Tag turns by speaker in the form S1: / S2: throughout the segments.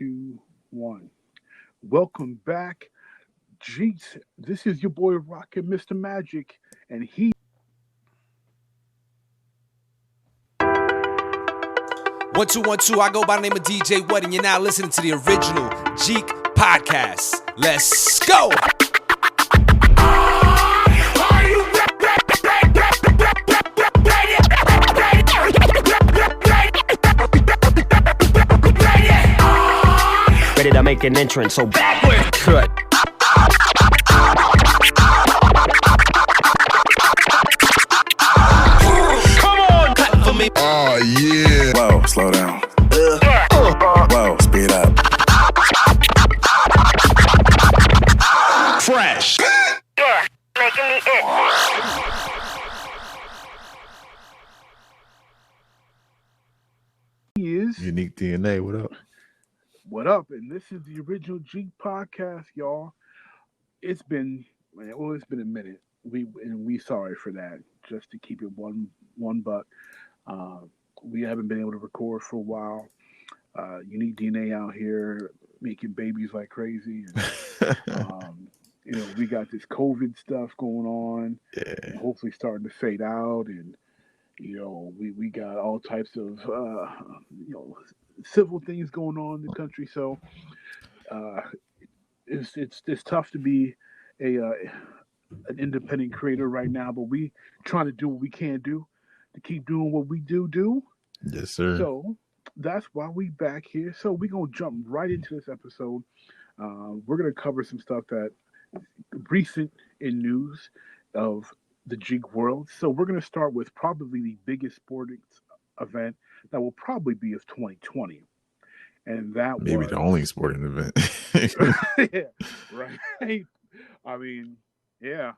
S1: 2, 1. Welcome back, Jeeks. This is your boy Rockinmrmagic, and he.
S2: 1212, I go by the name of DJ What, and you're now listening to the original Jeek podcast. Let's go!
S3: Ready to make an entrance, so backward cut.
S2: Come on, cut for me.
S4: Oh, yeah. Whoa, slow down. Whoa, speed up.
S2: Fresh.
S5: Making me itch.
S1: He is.
S4: UniqDNA, what up?
S1: What up? And this is the original Jeek podcast, y'all. It's been a minute. We sorry for that. Just to keep it one buck. We haven't been able to record for a while. UniqDNA out here making babies like crazy. And, we got this COVID stuff going on.
S4: Yeah.
S1: And hopefully starting to fade out. And we got all types of civil things going on in the country, so it's tough to be an independent creator right now, but we trying to do what we can do to keep doing what we do.
S4: Yes, sir.
S1: So that's why we back here. So we're gonna jump right into this episode. We're gonna cover some stuff that recent in news of the Jeek world. So we're gonna start with probably the biggest sporting event that will probably be of 2020, and that
S4: maybe
S1: was
S4: the only sporting event.
S1: yeah, right. I mean, yeah,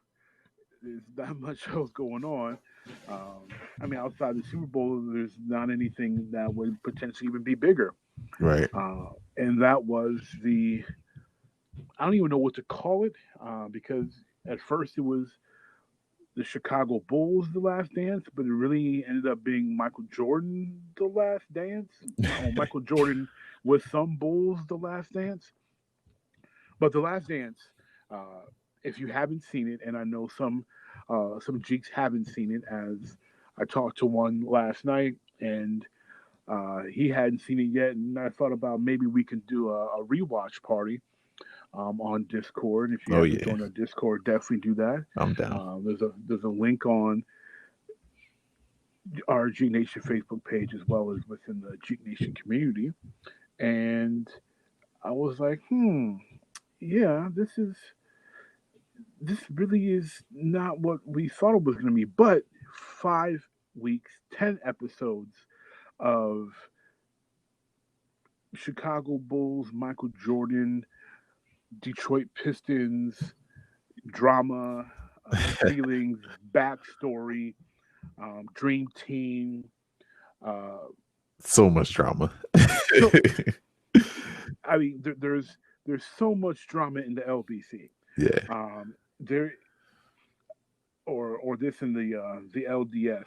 S1: there's not much else going on. Outside the Super Bowl, there's not anything that would potentially even be bigger,
S4: Right.
S1: And that was I don't even know what to call it, because at first it was the Chicago Bulls, The Last Dance, but it really ended up being Michael Jordan, The Last Dance. Michael Jordan with some Bulls, The Last Dance. But The Last Dance, if you haven't seen it, and I know some Jeeks haven't seen it, as I talked to one last night, and he hadn't seen it yet, and I thought about maybe we can do a rewatch party. On Discord. If you haven't joined our Discord, definitely do that.
S4: I'm down.
S1: There's a link on our Jeek Nation Facebook page as well as within the Jeek Nation community. And I was like, yeah, this really is not what we thought it was going to be. But 5 weeks, 10 episodes of Chicago Bulls, Michael Jordan, Detroit Pistons, drama, feelings, backstory, dream team.
S4: So much drama.
S1: There's so much drama in the LBC.
S4: Yeah.
S1: Or this in the LDS.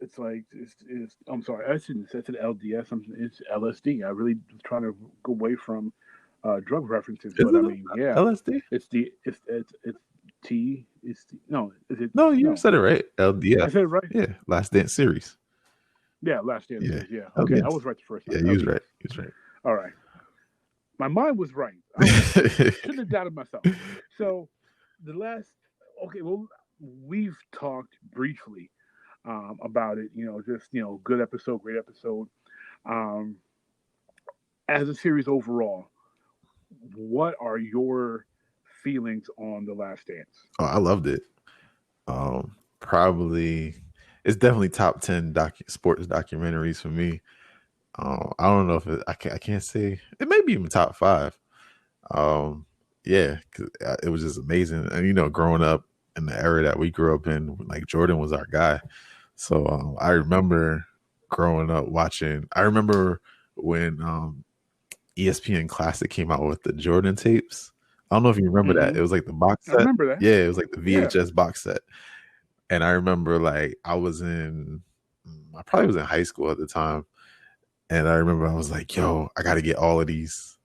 S1: It's like I'm sorry, I shouldn't say it's an LDS. It's LSD. I really was trying to go away from drug references, but I mean, yeah,
S4: LSD.
S1: It's T. No, is it?
S4: No, you said it right. LDS.
S1: I said it right.
S4: Yeah, Last Dance series.
S1: Yeah, Last Dance.
S4: Yeah.
S1: Yeah. Okay,
S4: LDS.
S1: I was right the first time.
S4: Yeah, he was right. He was right.
S1: All right. My mind was right. I shouldn't have doubted myself. So we've talked briefly about it, good episode, great episode. As a series overall, what are your feelings on The Last Dance?
S4: Oh, I loved it. Probably, it's definitely top 10 sports documentaries for me. I don't know if I can't say it may be even top 5. Yeah, because it was just amazing, and growing up in the era that we grew up in, like Jordan was our guy. So I remember growing up watching. I remember when ESPN Classic came out with the Jordan tapes. I don't know if you remember that. It was like the box set.
S1: I remember that.
S4: Yeah, it was like the VHS box set. And I remember I probably was in high school at the time. And I remember I was like, yo, I got to get all of these.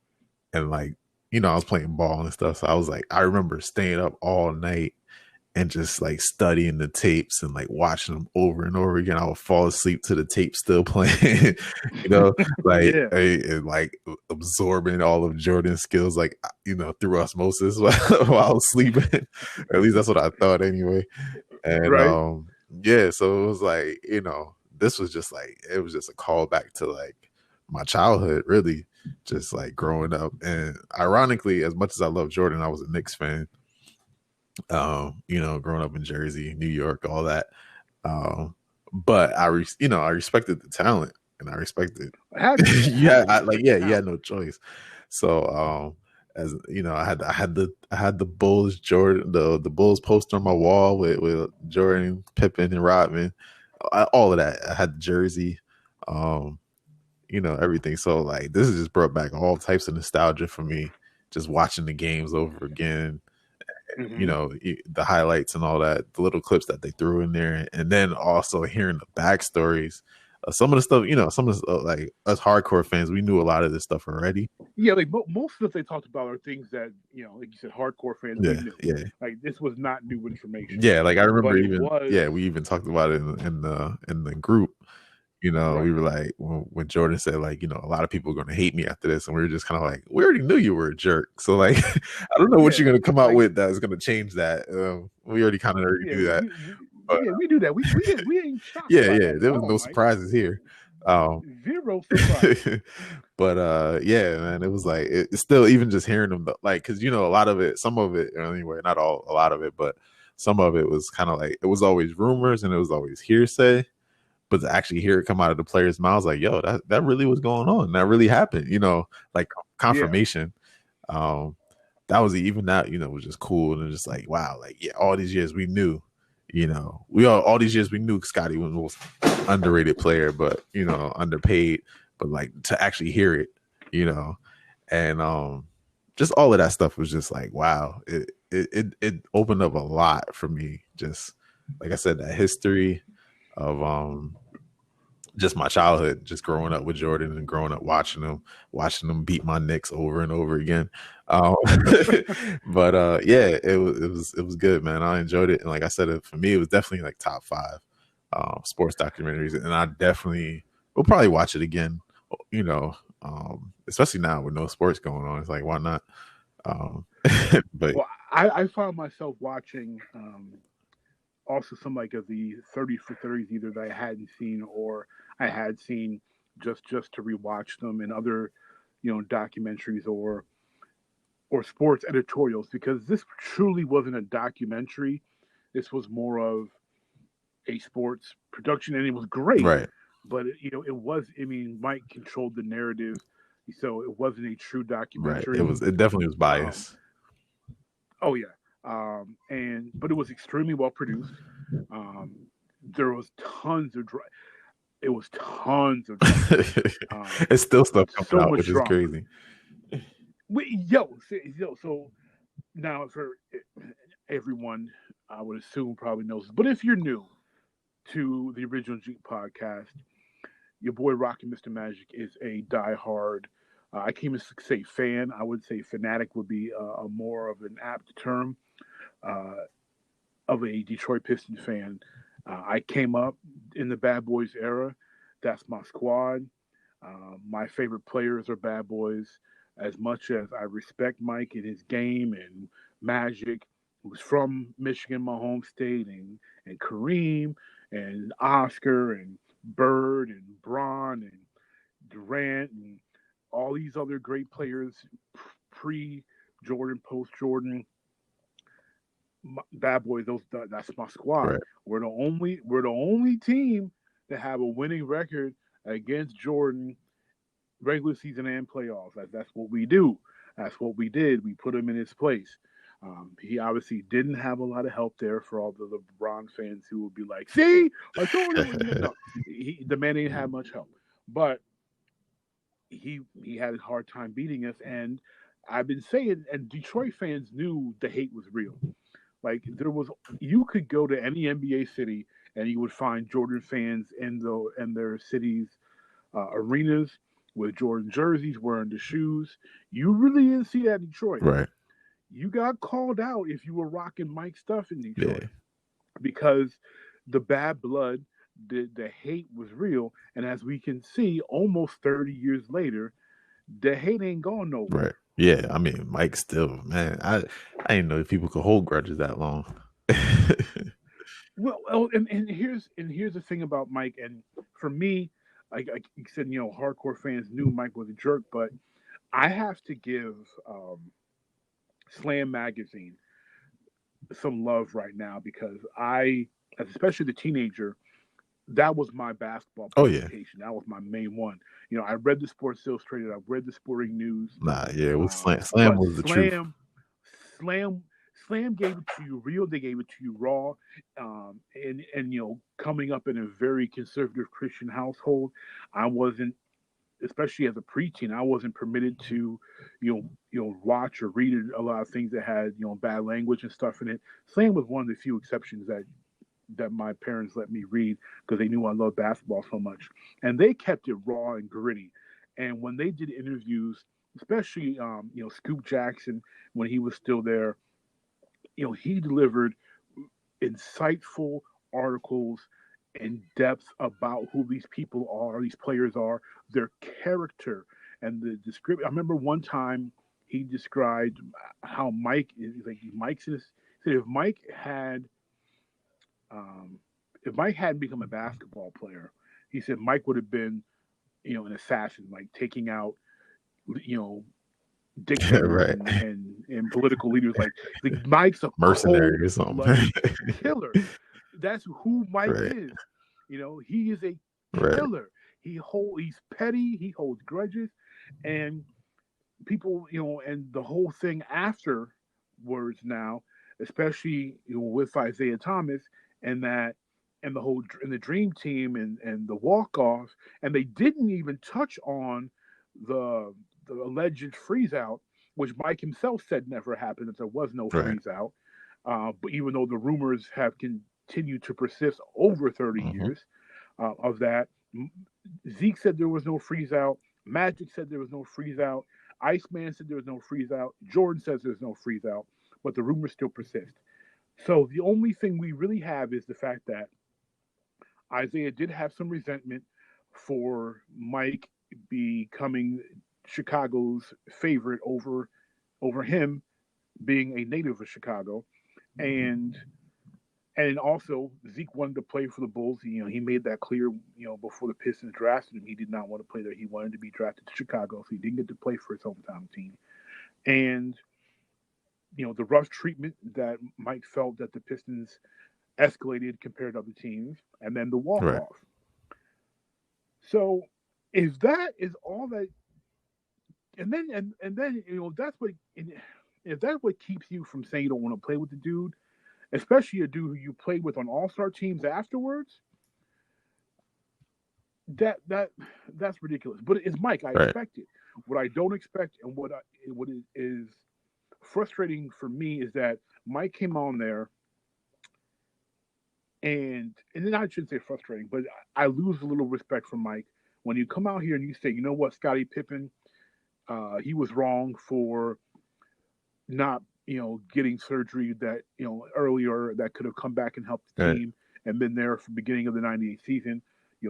S4: And like, I was playing ball and stuff. So I was like, I remember staying up all night and just like studying the tapes and like watching them over and over again. I would fall asleep to the tape still playing, like
S1: Yeah.
S4: and like absorbing all of Jordan's skills, like through osmosis while I was sleeping. Or at least that's what I thought anyway. And
S1: Right.
S4: yeah, so it was like, this was just like, it was just a callback to like my childhood, really, just like growing up. And ironically, as much as I love Jordan, I was a Knicks fan. Growing up in Jersey, New York, all that. But I respected the talent, and I respected. You had no choice. So, as I had the Bulls Jordan, the Bulls poster on my wall with Jordan, Pippen, and Rodman, all of that. I had the jersey, everything. So like, this has just brought back all types of nostalgia for me, just watching the games over again. The highlights and all that, the little clips that they threw in there, and then also hearing the backstories. Some of the stuff, some of the, like us hardcore fans, we knew a lot of this stuff already.
S1: Yeah, like most of what they talked about are things that like you said, hardcore fans we knew.
S4: Yeah.
S1: Like this was not new information.
S4: Yeah, like I remember we even talked about it in the group.
S1: Right.
S4: We were like, when Jordan said, like, a lot of people are going to hate me after this. And we were just kind of like, we already knew you were a jerk. So, like, I don't know what you're going to come out with that is going to change that. We already kind of knew that.
S1: We knew that. We ain't shocked.
S4: Yeah. There was no surprises here.
S1: Zero surprise.
S4: But, yeah, man, it was like, it's still even just hearing them, like, because, a lot of it, some of it, anyway, not all, a lot of it, but some of it was kind of like, it was always rumors and it was always hearsay. But to actually hear it come out of the players' mouths, like, yo, that really was going on. That really happened, like confirmation. Yeah. That was even that, was just cool. And just like, wow, like, yeah, all these years we knew, all these years we knew Scottie was the most underrated player, but, underpaid. But like to actually hear it, and just all of that stuff was just like, wow, it opened up a lot for me. Just like I said, that history of just my childhood, just growing up with Jordan and growing up watching him beat my Knicks over and over again. But yeah, it was good, man. I enjoyed it, and like I said, for me, it was definitely like top 5 sports documentaries, and I definitely will probably watch it again. Especially now with no sports going on, it's like, why not? But
S1: well, I found myself watching. Also, some like of the 30 for 30s either that I hadn't seen or I had seen just to rewatch them, and other documentaries or sports editorials, because this truly wasn't a documentary. This was more of a sports production, and it was great.
S4: Right.
S1: But it was. I mean, Mike controlled the narrative, so it wasn't a true documentary.
S4: Right. It definitely was biased.
S1: Oh yeah. But it was extremely well produced. There was tons of it was tons of
S4: it's still stuff coming out, which is crazy.
S1: So now for everyone, I would assume probably knows, but if you're new to the original Jeek podcast, your boy Rockinmrmagic is a diehard. I can't even say fan. I would say fanatic would be a more of an apt term. Of a Detroit Pistons fan. I came up in the Bad Boys era. That's my squad. My favorite players are Bad Boys. As much as I respect Mike and his game, and Magic, who's from Michigan, my home state, and Kareem and Oscar and Bird and Braun and Durant and all these other great players pre-Jordan, post-Jordan. Bad Boys, that's my squad. Right. We're the only team that have a winning record against Jordan, regular season and playoffs. That's what we do. That's what we did. We put him in his place. He obviously didn't have a lot of help there for all the LeBron fans who would be like, "See, I told you." No, the man didn't have much help, but he had a hard time beating us. And I've been saying, and Detroit fans knew the hate was real. Like you could go to any NBA city and you would find Jordan fans in their cities, arenas with Jordan jerseys, wearing the shoes. You really didn't see that in Detroit.
S4: Right.
S1: You got called out if you were rocking Mike stuff in Detroit
S4: Yeah.
S1: because the bad blood, the hate was real. And as we can see, almost 30 years later, the hate ain't gone nowhere.
S4: Right. Yeah. I mean, Mike still, man. I didn't know if people could hold grudges that long.
S1: Well, and here's the thing about Mike. And for me, like you said, hardcore fans knew Mike was a jerk, but I have to give Slam Magazine some love right now because especially the teenager, that was my basketball publication. That was my main one. I read the Sports Illustrated. I read the Sporting News.
S4: Nah, yeah, it was Slam was the truth.
S1: Slam gave it to you real. They gave it to you raw. And coming up in a very conservative Christian household, I wasn't, especially as a preteen, I wasn't permitted to, watch or read a lot of things that had, bad language and stuff in it. Slam was one of the few exceptions that my parents let me read because they knew I loved basketball so much. And they kept it raw and gritty. And when they did interviews, especially, Scoop Jackson, when he was still there, he delivered insightful articles in depth about who these people are, these players are, their character, and the description. I remember one time he described how Mike is like. Mike's in said if Mike hadn't become a basketball player, he said Mike would have been, an assassin, like taking out, dictators
S4: Right.
S1: and political leaders. Like Mike's a
S4: mercenary or something.
S1: Killer. That's who Mike is. He is a killer. Right. He's petty. He holds grudges, and people, and the whole thing afterwards now, especially with Isaiah Thomas and that, and the Dream Team and the walk off, and they didn't even touch on the alleged freeze out, which Mike himself said never happened, that there was no freeze out. But even though the rumors have continued to persist over 30 years of that, Jeek said there was no freeze out. Magic said there was no freeze out. Iceman said there was no freeze out. Jordan says there's no freeze out, but the rumors still persist. So the only thing we really have is the fact that Isaiah did have some resentment for Mike becoming Chicago's favorite over him being a native of Chicago, and also Jeek wanted to play for the Bulls. He made that clear, before the Pistons drafted him. He did not want to play there. He wanted to be drafted to Chicago, so he didn't get to play for his hometown team. And the rough treatment that Mike felt that the Pistons escalated compared to other teams, and then the walk off. Right. So if that is all that, and then if that's what keeps you from saying you don't want to play with the dude, especially a dude who you played with on all-star teams afterwards, that's ridiculous. But it's Mike. I expect it. What I don't expect, and what is frustrating for me, is that Mike came on there, and then I shouldn't say frustrating, but I lose a little respect for Mike when you come out here and you say, you know what, Scottie Pippen, he was wrong for not, getting surgery that, earlier that could have come back and helped the team and been there from the beginning of the 98 season.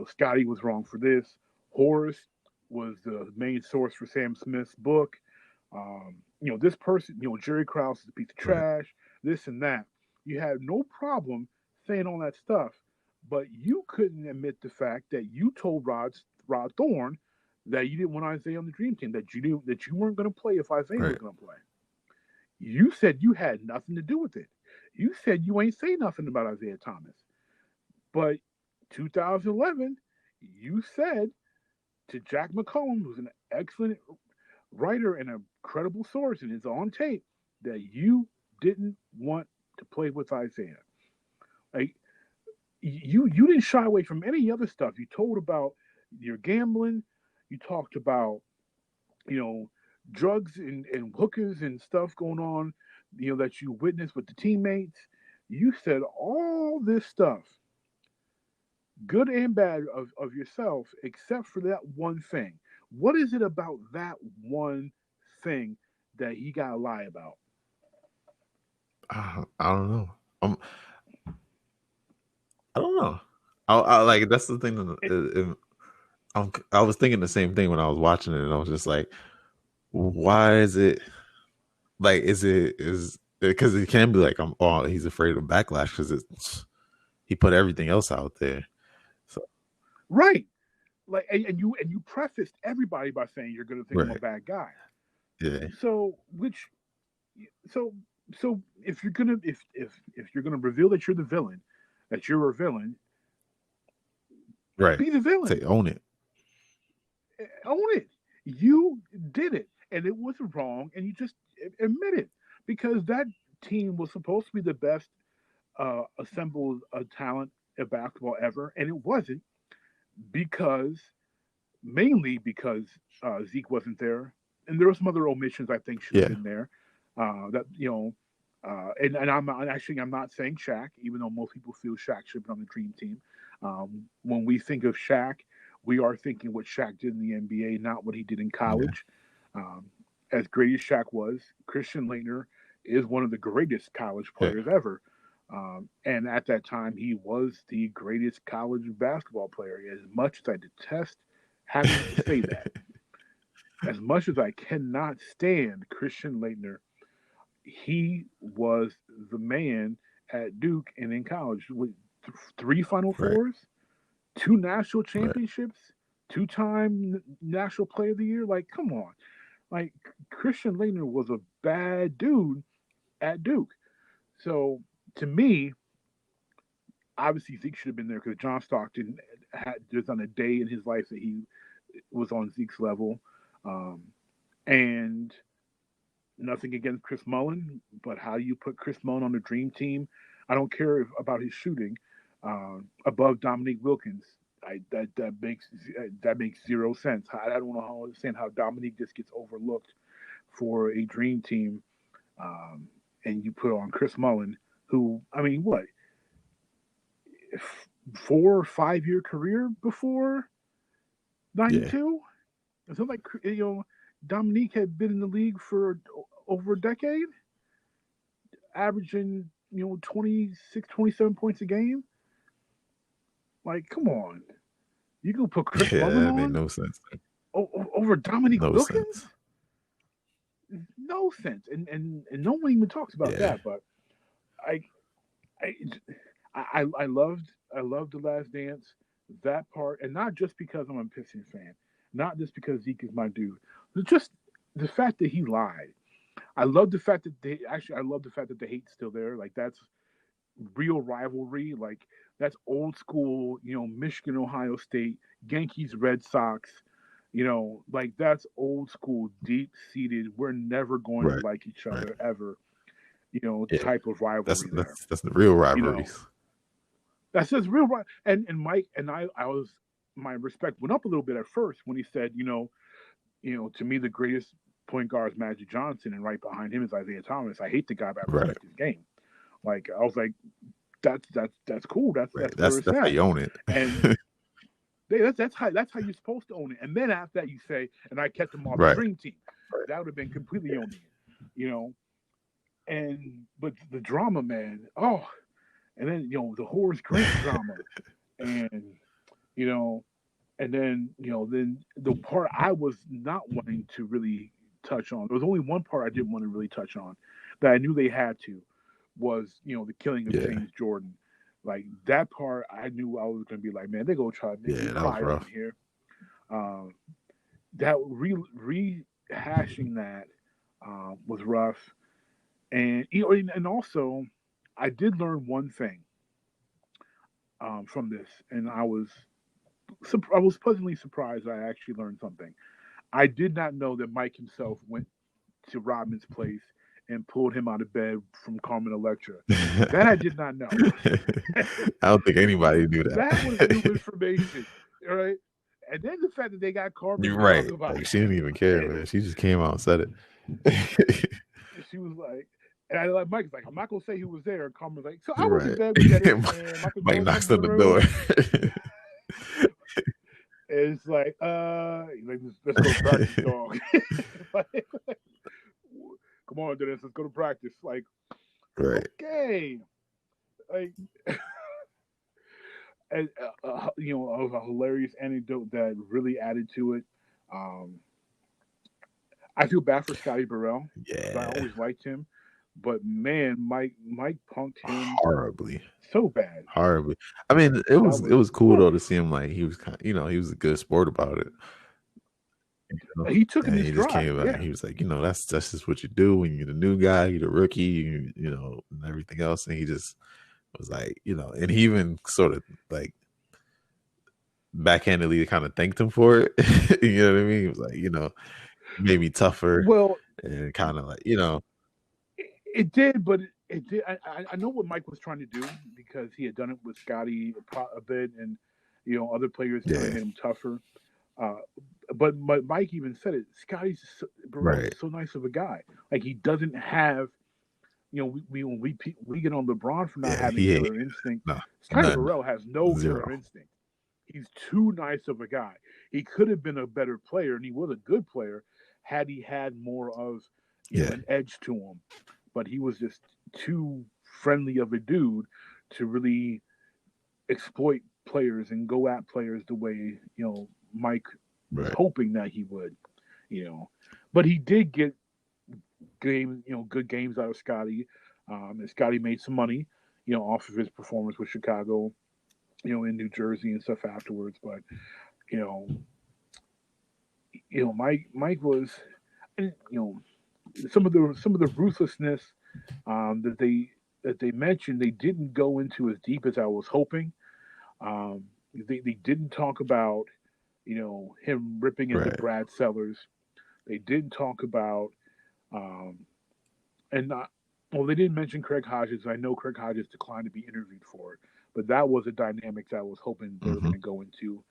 S1: Scottie was wrong for this. Horace was the main source for Sam Smith's book. This person, Jerry Krause is a piece of trash, this and that. You had no problem saying all that stuff, but you couldn't admit the fact that you told Rod Thorne that you didn't want Isaiah on the Dream Team, that you weren't going to play if Isaiah was going to play. You said you had nothing to do with it. You said you ain't say nothing about Isaiah Thomas. But 2011, you said to Jack McCollum, who's an excellent writer and a credible source and is on tape, that you didn't want to play with Isaiah. Like, you didn't shy away from any other stuff. You told about your gambling. You talked about, drugs and hookers and stuff going on, that you witnessed with the teammates. You said all this stuff. good and bad, of yourself, except for that one thing. What is it about that one thing that he got to lie about?
S4: I don't know. I don't know. I like that's the thing. I was thinking the same thing when I was watching it, and I was just like, why is it like? Is because it can be like he's afraid of backlash because he put everything else out there. So
S1: Right. Like, and you prefaced everybody by saying you're going to think I'm a
S4: right,
S1: bad guy.
S4: yeah,
S1: So so if you're gonna if you're gonna reveal that you're the villain, that you're a villain,
S4: right.
S1: be the villain.
S4: Say own it.
S1: Own it. You did it, and it was wrong, and you just admit it, because that team was supposed to be the best assembled talent of basketball ever, and it wasn't, because mainly because Zeke wasn't there, and there were some other omissions I think should have
S4: Yeah,
S1: been there. That and I'm not saying Shaq, even though most people feel Shaq should have been on the Dream Team. When we think of Shaq, we are thinking what Shaq did in the NBA, not what he did in college. As great as Shaq was, Christian Laettner is one of the greatest college players ever. And at that time, he was the greatest college basketball player. As much as I detest having to say that, as much as I cannot stand Christian Laettner, he was the man at Duke and in college with 3 Final
S4: right,
S1: Fours, 2 national
S4: right.
S1: championships, 2-time National Player of the Year. Like, come on. Like, Christian Laettner was a bad dude at Duke. So, to me, obviously Zeke should have been there because John Stockton there's on a day in his life that he was on Zeke's level. And nothing against Chris Mullin, but how you put Chris Mullin on the Dream Team, I don't care about his shooting, above Dominique Wilkins. That makes zero sense. I don't understand how Dominique just gets overlooked for a Dream Team, and you put on Chris Mullin, who, I mean, what, 4 or 5 year career before '92? It's not like Dominique had been in the league for over a decade, averaging 26, 27 points a game. Like, come on, you can put Chris Mullin
S4: That made
S1: on
S4: no sense.
S1: over Dominique
S4: No
S1: Wilkins?
S4: sense.
S1: No sense, and no one even talks about that. But I loved The Last Dance, that part, and not just because I'm a Pistons fan, not just because Zeke is my dude, but just the fact that he lied. I love the fact that the hate's still there. Like, that's real rivalry. Like, that's old school, Michigan, Ohio State, Yankees, Red Sox. Like, that's old school, deep seated. We're never going to like each other ever. Type of rivalry there.
S4: That's the real rivalries.
S1: That's just real. And Mike and I was, my respect went up a little bit at first when he said, to me the greatest point guard is Magic Johnson, and right behind him is Isaiah Thomas. I hate the guy, but I respect his game. Like, I was like, that's cool. That's
S4: how you own it.
S1: And that's how you're supposed to own it. And then after that, you say, and I kept them on the Dream Team. That would have been completely owning it, but the drama, man. Oh, and then the Horace Grant drama, and and then then the part I was not wanting to really touch on. There was only one part I didn't want to really touch on that I knew they had to, was the killing of James Jordan. Like, that part, I knew I was going to be like, man, they're going to try to make me cry in here. That rehashing that was rough, and and also I did learn one thing from this, and I was pleasantly surprised. I actually learned something. I did not know that Mike himself went to Rodman's place and pulled him out of bed from Carmen Electra. That I did not know.
S4: I don't think anybody knew that.
S1: That was new information, right? And then the fact that they got Carmen.
S4: You're right. Like, she didn't even care, man. She just came out and said it.
S1: She was like, And I like Mike's like, I'm not gonna say he was there. And Carmen's like, so I was in
S4: Right.
S1: bed with Dennis, and Michael
S4: Mike
S1: Jordan
S4: knocks
S1: comes
S4: on
S1: in
S4: the
S1: room.
S4: door.
S1: And it's like, let's go to practice, dog. Like, come on, Dennis, let's go to practice. Like,
S4: Right.
S1: okay. Like, and, a hilarious anecdote that really added to it. I feel bad for Scotty Burrell.
S4: Yeah.
S1: I always liked him, but man, Mike punked him
S4: horribly,
S1: so bad.
S4: horribly. I mean, it was cool though to see him like he was kind, he was a good sport about it.
S1: He took it in
S4: he
S1: his
S4: just
S1: stride.
S4: came back.
S1: Yeah.
S4: He was like, that's just what you do when you're the new guy, you're the rookie, and everything else. And he just was like, and he even sort of like backhandedly kind of thanked him for it. You know what I mean? He was like, made me tougher.
S1: Well,
S4: and kind of like,
S1: it did, but it did. I know what Mike was trying to do because he had done it with Scotty a bit, and other players kind of made him tougher. But Mike even said it. Scotty's so nice of a guy. Like he doesn't have, when we get on LeBron for not having killer instinct.
S4: No,
S1: Scotty Burrell has no
S4: Zero.
S1: killer instinct. He's too nice of a guy. He could have been a better player, and he was a good player had he had more of an edge to him. But he was just too friendly of a dude to really exploit players and go at players the way Mike was hoping that he would. But he did get good games out of Scotty. And Scotty made some money, off of his performance with Chicago, in New Jersey and stuff afterwards. But Mike was, some of the ruthlessness that they mentioned, they didn't go into as deep as I was hoping. They didn't talk about him ripping into Brad Sellers. They didn't talk about they didn't mention Craig Hodges. I know Craig Hodges declined to be interviewed for it, but that was a dynamic that I was hoping they were going to go into.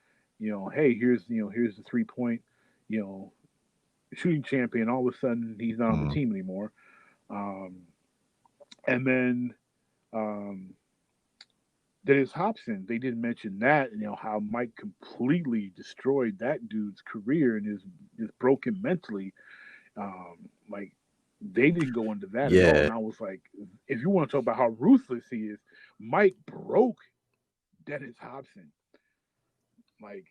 S1: Hey, here's the 3-point shooting champion. All of a sudden, he's not on the team anymore. And then Dennis Hobson, they didn't mention that, how Mike completely destroyed that dude's career and is broken mentally. Like, they didn't go into that at all. And I was like, if you want to talk about how ruthless he is, Mike broke Dennis Hobson. Like,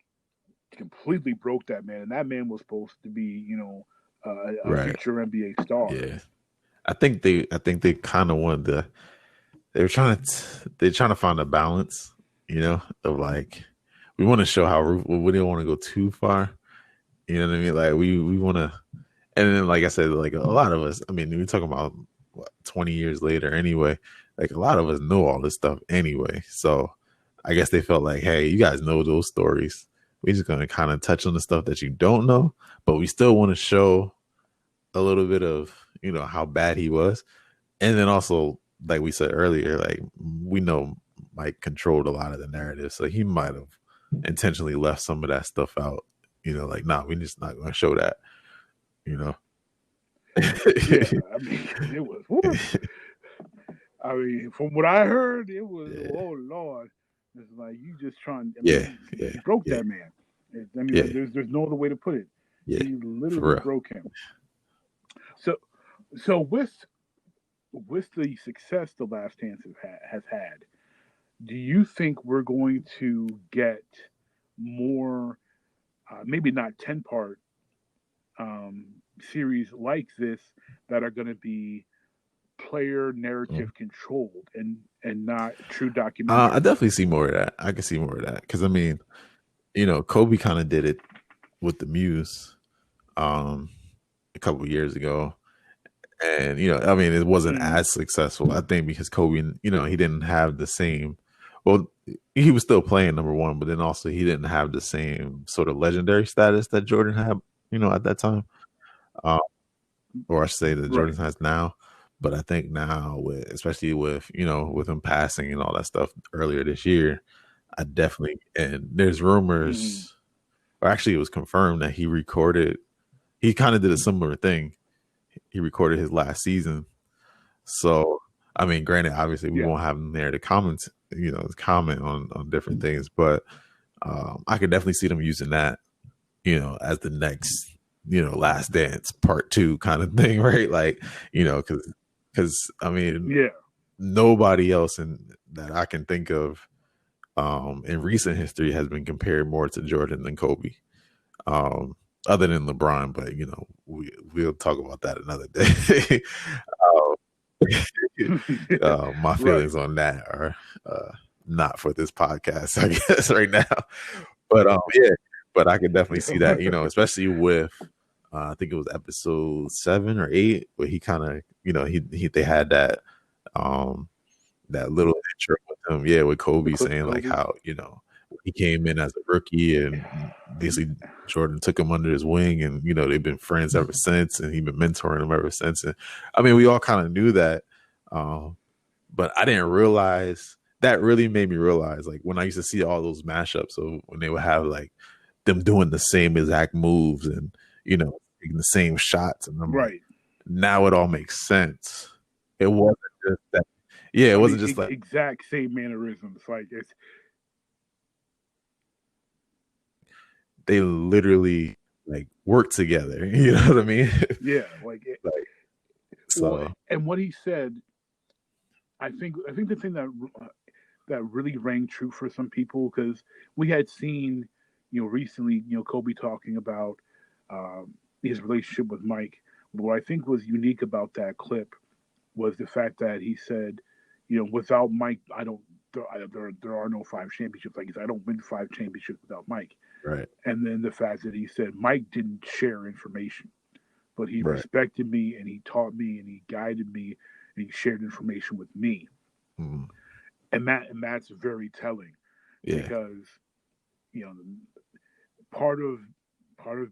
S1: completely broke that man. And that man was supposed to be, a future NBA star.
S4: Yeah. I think they kind of wanted to. They're trying to find a balance, of like, we want to show how we don't want to go too far. You know what I mean? Like we want to, and then like I said, like a lot of us. I mean, we're talking about 20 years later anyway. Like a lot of us know all this stuff anyway. So I guess they felt like, hey, you guys know those stories. We're just gonna kind of touch on the stuff that you don't know, but we still want to show a little bit of how bad he was, and then also, like we said earlier, like we know Mike controlled a lot of the narrative, so he might have intentionally left some of that stuff out. Like, nah, we're just not going to show that.
S1: Yeah, I mean, it was. I mean, from what I heard, it was. Oh Lord, it's like you just trying. You broke that man. I mean, there's no other way to put it.
S4: Yeah,
S1: he literally broke him. So with the success The Last Dance has had, do you think we're going to get more, maybe not 10-part series like this that are going to be player narrative controlled and not true documentary?
S4: I definitely see more of that. I can see more of that because I mean, Kobe kind of did it with the Muse a couple of years ago. And, I mean, it wasn't as successful, I think, because Kobe, he didn't have the same, well, he was still playing number one, but then also he didn't have the same sort of legendary status that Jordan had, at that time. Or I should say that Jordan has now. But I think now, especially with him passing and all that stuff earlier this year, I definitely, and there's rumors, or actually it was confirmed that he kind of did a similar thing. He recorded his last season So I mean, granted, obviously we
S1: Yeah.
S4: won't have them there to comment, comment on different things, but I could definitely see them using that, as the next, Last Dance Part 2 kind of thing, right? Like, because I mean,
S1: Yeah.
S4: nobody else that I can think of in recent history has been compared more to Jordan than Kobe. Other than LeBron, but we'll talk about that another day. My
S1: Right.
S4: feelings on that are not for this podcast, I guess, right now. But yeah, but I can definitely see that, especially with I think it was episode 7 or 8 where he kind of, they had that little intro with him, yeah, with Kobe saying like
S1: Kobe.
S4: how, he came in as a rookie and basically Jordan took him under his wing and, they've been friends ever since and he's been mentoring him ever since. And I mean, we all kind of knew that. But I didn't realize that really made me realize like when I used to see all those mashups of when they would have like them doing the same exact moves and, taking the same shots. And I'm like, now it all makes sense. It wasn't just that. Yeah, it wasn't just like
S1: exact same mannerisms. Like it's
S4: they literally like work together. You know what I mean?
S1: Yeah, like
S4: so.
S1: Well, and what he said, I think the thing that really rang true for some people because we had seen, recently, Kobe talking about his relationship with Mike. But what I think was unique about that clip was the fact that he said, without Mike, I don't. There are no 5 championships. Like he said, I don't win 5 championships without Mike.
S4: Right.
S1: And then the fact that he said Mike didn't share information, but he respected me and he taught me and he guided me and he shared information with me.
S4: Mm-hmm.
S1: And that's very telling because part of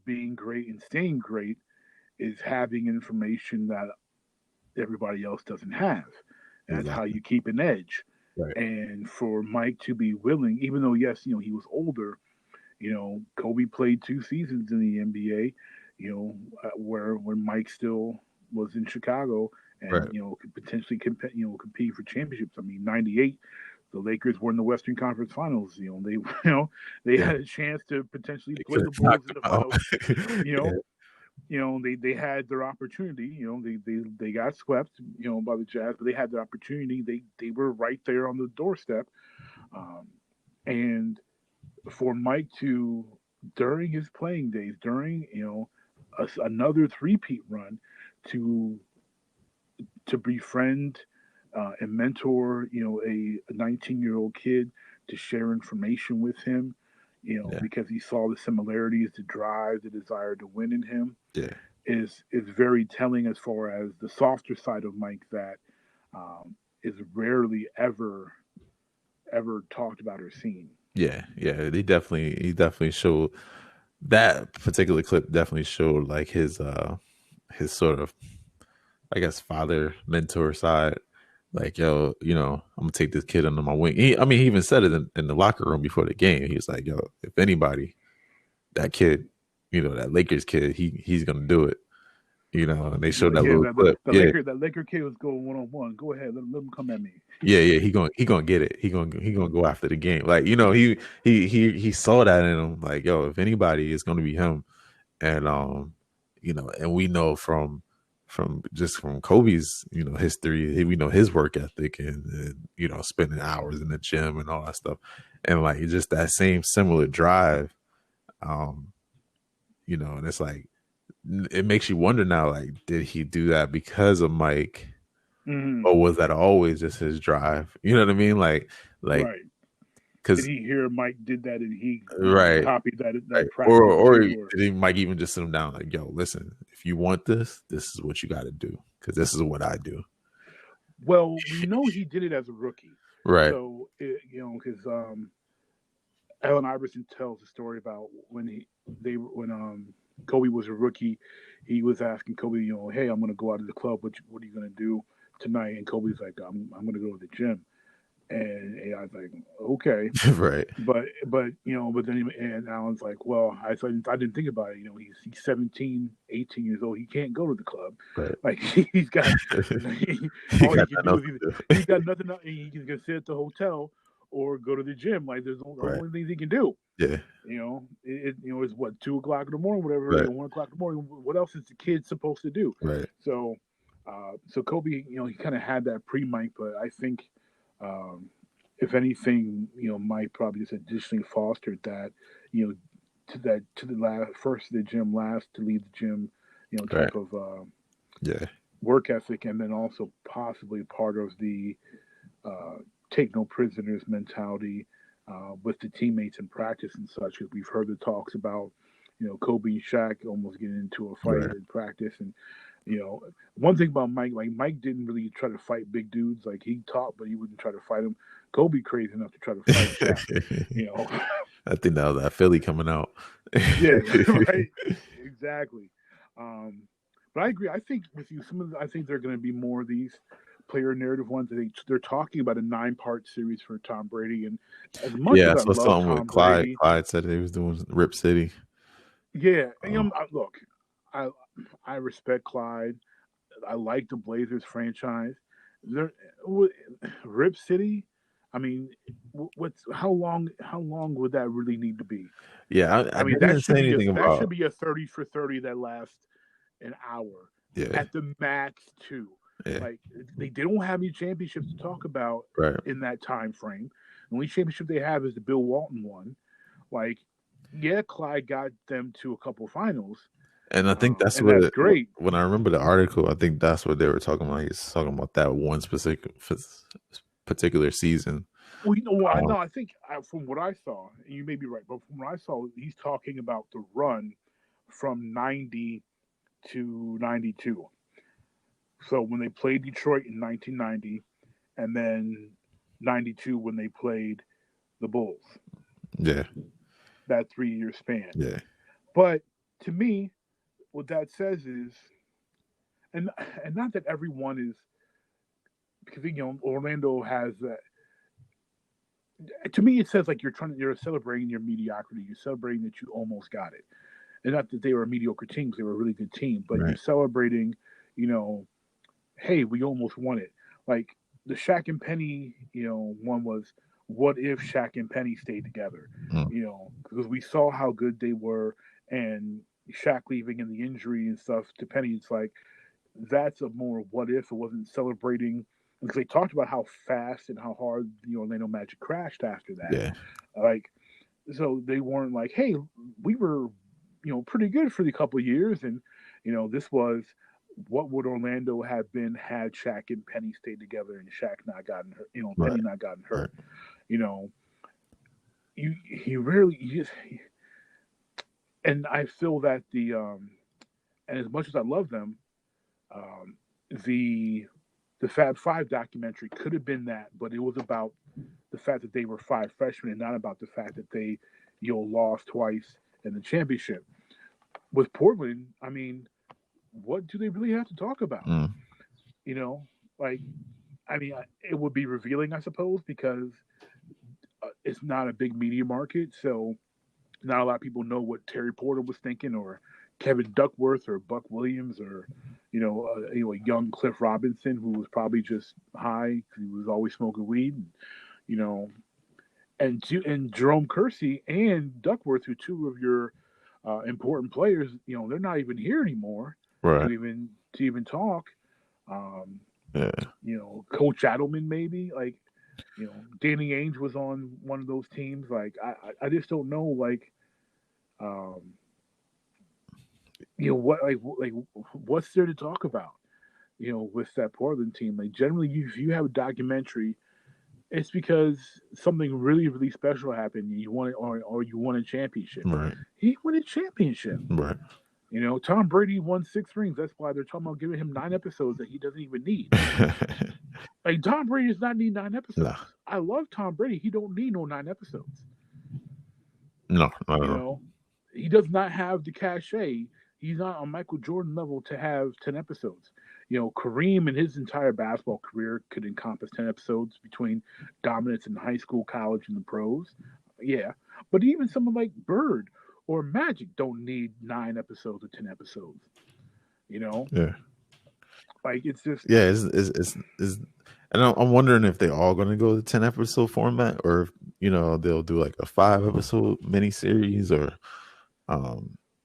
S1: being great and staying great is having information that everybody else doesn't have. That's how you keep an edge.
S4: Right.
S1: And for Mike to be willing, even though yes, he was older, Kobe played 2 seasons in the NBA, where when Mike still was in Chicago and could potentially compete for championships. I mean, '98, the Lakers were in the Western Conference Finals. They had a chance to potentially play the Bulls in the finals. They had their opportunity. They got swept, by the Jazz, but they had their opportunity. They were right there on the doorstep, and for Mike to during his playing days, during another three-peat run, to befriend and mentor a 19-year-old kid, to share information with him, because he saw the similarities, the drive, the desire to win in him, is very telling as far as the softer side of Mike that is rarely ever talked about or seen.
S4: Yeah, he definitely showed that particular clip. Definitely showed like his sort of, I guess, father mentor side. Like, yo, I'm gonna take this kid under my wing. He even said it in the locker room before the game. He was like, yo, if anybody, that kid, that Lakers kid, he's gonna do it. And they showed that little clip.
S1: That Laker kid was going 1-on-1. Go ahead, let him come at me.
S4: Yeah, he gonna get it. He gonna go after the game. Like, he saw that in him. Like, yo, if anybody, it's gonna be him. And and we know from Kobe's history, we know his work ethic and spending hours in the gym and all that stuff, and like just that same similar drive. And it's like it makes you wonder now, like, did he do that because of Mike?
S1: Mm-hmm.
S4: Or was that always just his drive? You know what I mean? Like,
S1: because did he hear Mike did that and he copied that practice?
S4: Or did Mike even just sit him down like, yo, listen, if you want this is what you got to do because this is what I do.
S1: Well, we know he did it as a rookie,
S4: right?
S1: So because Allen Iverson tells a story about when Kobe was a rookie, he was asking Kobe, hey, I'm going to go out to the club. What are you going to do tonight? And Kobe's like, I'm going to go to the gym. And I was like, okay.
S4: Right.
S1: But then and Alan's like, well, I didn't think about it. He's 17, 18 years old. He can't go to the club.
S4: Right.
S1: Like he's got all he can do is he's got nothing. He can sit at the hotel or go to the gym. Like there's the only things he can do.
S4: Yeah.
S1: It's what 2 o'clock in the morning, whatever.
S4: Right.
S1: 1 o'clock in the morning. What else is the kid supposed to do?
S4: Right.
S1: So Kobe, he kind of had that pre-Mike, but I think. If anything, Mike probably just additionally fostered that, to the last, first to the gym, last to leave the gym, type of work ethic, and then also possibly part of the take no prisoners mentality with the teammates in practice and such. Because we've heard the talks about, Kobe and Shaq almost getting into a fight in practice, and one thing about Mike, like Mike didn't really try to fight big dudes. Like he taught, but he wouldn't try to fight him. Kobe crazy enough to try to fight Shaq.
S4: I think that was that Philly coming out.
S1: Yeah, right. Exactly. But I agree. I think with you, I think there are going to be more of these player narrative ones. I think they're talking about a 9-part series for Tom Brady, and as much as I love Tom
S4: with Clyde.
S1: Brady,
S4: Clyde said he was doing Rip City.
S1: Yeah, and look, I respect Clyde. I like the Blazers franchise. Rip City. I mean, how long would that really need to be?
S4: Yeah, I mean that should be
S1: that should be a 30 for 30 that lasts an hour at the max too. Yeah. Like they don't have any championships to talk about in that time frame. The only championship they have is the Bill Walton one. Like, yeah, Clyde got them to a couple finals.
S4: And I think that's great. When I remember the article, I think that's what they were talking about. He's talking about that one particular season.
S1: Well, I think from what I saw, and you may be right, but from what I saw, he's talking about the run from 90 to 92. So when they played Detroit in 1990, and then 92 when they played the Bulls.
S4: Yeah.
S1: That 3-year span.
S4: Yeah.
S1: But to me, what that says is, and not that everyone is, because Orlando has that. To me, it says like you're celebrating your mediocrity. You're celebrating that you almost got it, and not that they were a mediocre team. They were a really good team, but you're celebrating. Hey, we almost won it. Like the Shaq and Penny, one was, what if Shaq and Penny stayed together? Because we saw how good they were, and Shaq leaving and the injury and stuff to Penny, it's like that's a more what if. It wasn't celebrating, because they talked about how fast and how hard the Orlando Magic crashed after that.
S4: Yeah.
S1: Like, so they weren't like, hey, we were, pretty good for the couple of years, and this was what would Orlando have been had Shaq and Penny stayed together and Shaq not gotten hurt, Penny not gotten hurt. And I feel that and as much as I love them, the Fab Five documentary could have been that, but it was about the fact that they were 5 freshmen and not about the fact that they, lost twice in the championship. With Portland, I mean, what do they really have to talk about? It would be revealing, I suppose, because it's not a big media market, so not a lot of people know what Terry Porter was thinking, or Kevin Duckworth, or Buck Williams, or a young Cliff Robinson who was probably just high because he was always smoking weed, and Jerome Kersey and Duckworth, who two of your important players, they're not even here anymore to even talk. Coach Adelman maybe, like, Danny Ainge was on one of those teams. Like, I just don't know, like, what's there to talk about, with that Portland team? Like, generally, if you have a documentary, it's because something really, really special happened. You won it, or you won a championship.
S4: Right.
S1: He won a championship.
S4: Right.
S1: Tom Brady won 6 rings. That's why they're talking about giving him 9 episodes that he doesn't even need. Like, Tom Brady does not need 9 episodes.
S4: No.
S1: I love Tom Brady. He don't need no 9 episodes.
S4: No, not at all.
S1: He does not have the cachet. He's not on Michael Jordan level to have 10 episodes. Kareem in his entire basketball career could encompass 10 episodes between dominance in high school, college, and the pros. Yeah. But even someone like Bird or Magic don't need 9 episodes or 10 episodes.
S4: Yeah.
S1: Like, it's just.
S4: Yeah, and I'm wondering if they're all going to go to 10 episode format, or they'll do like a 5 episode miniseries, or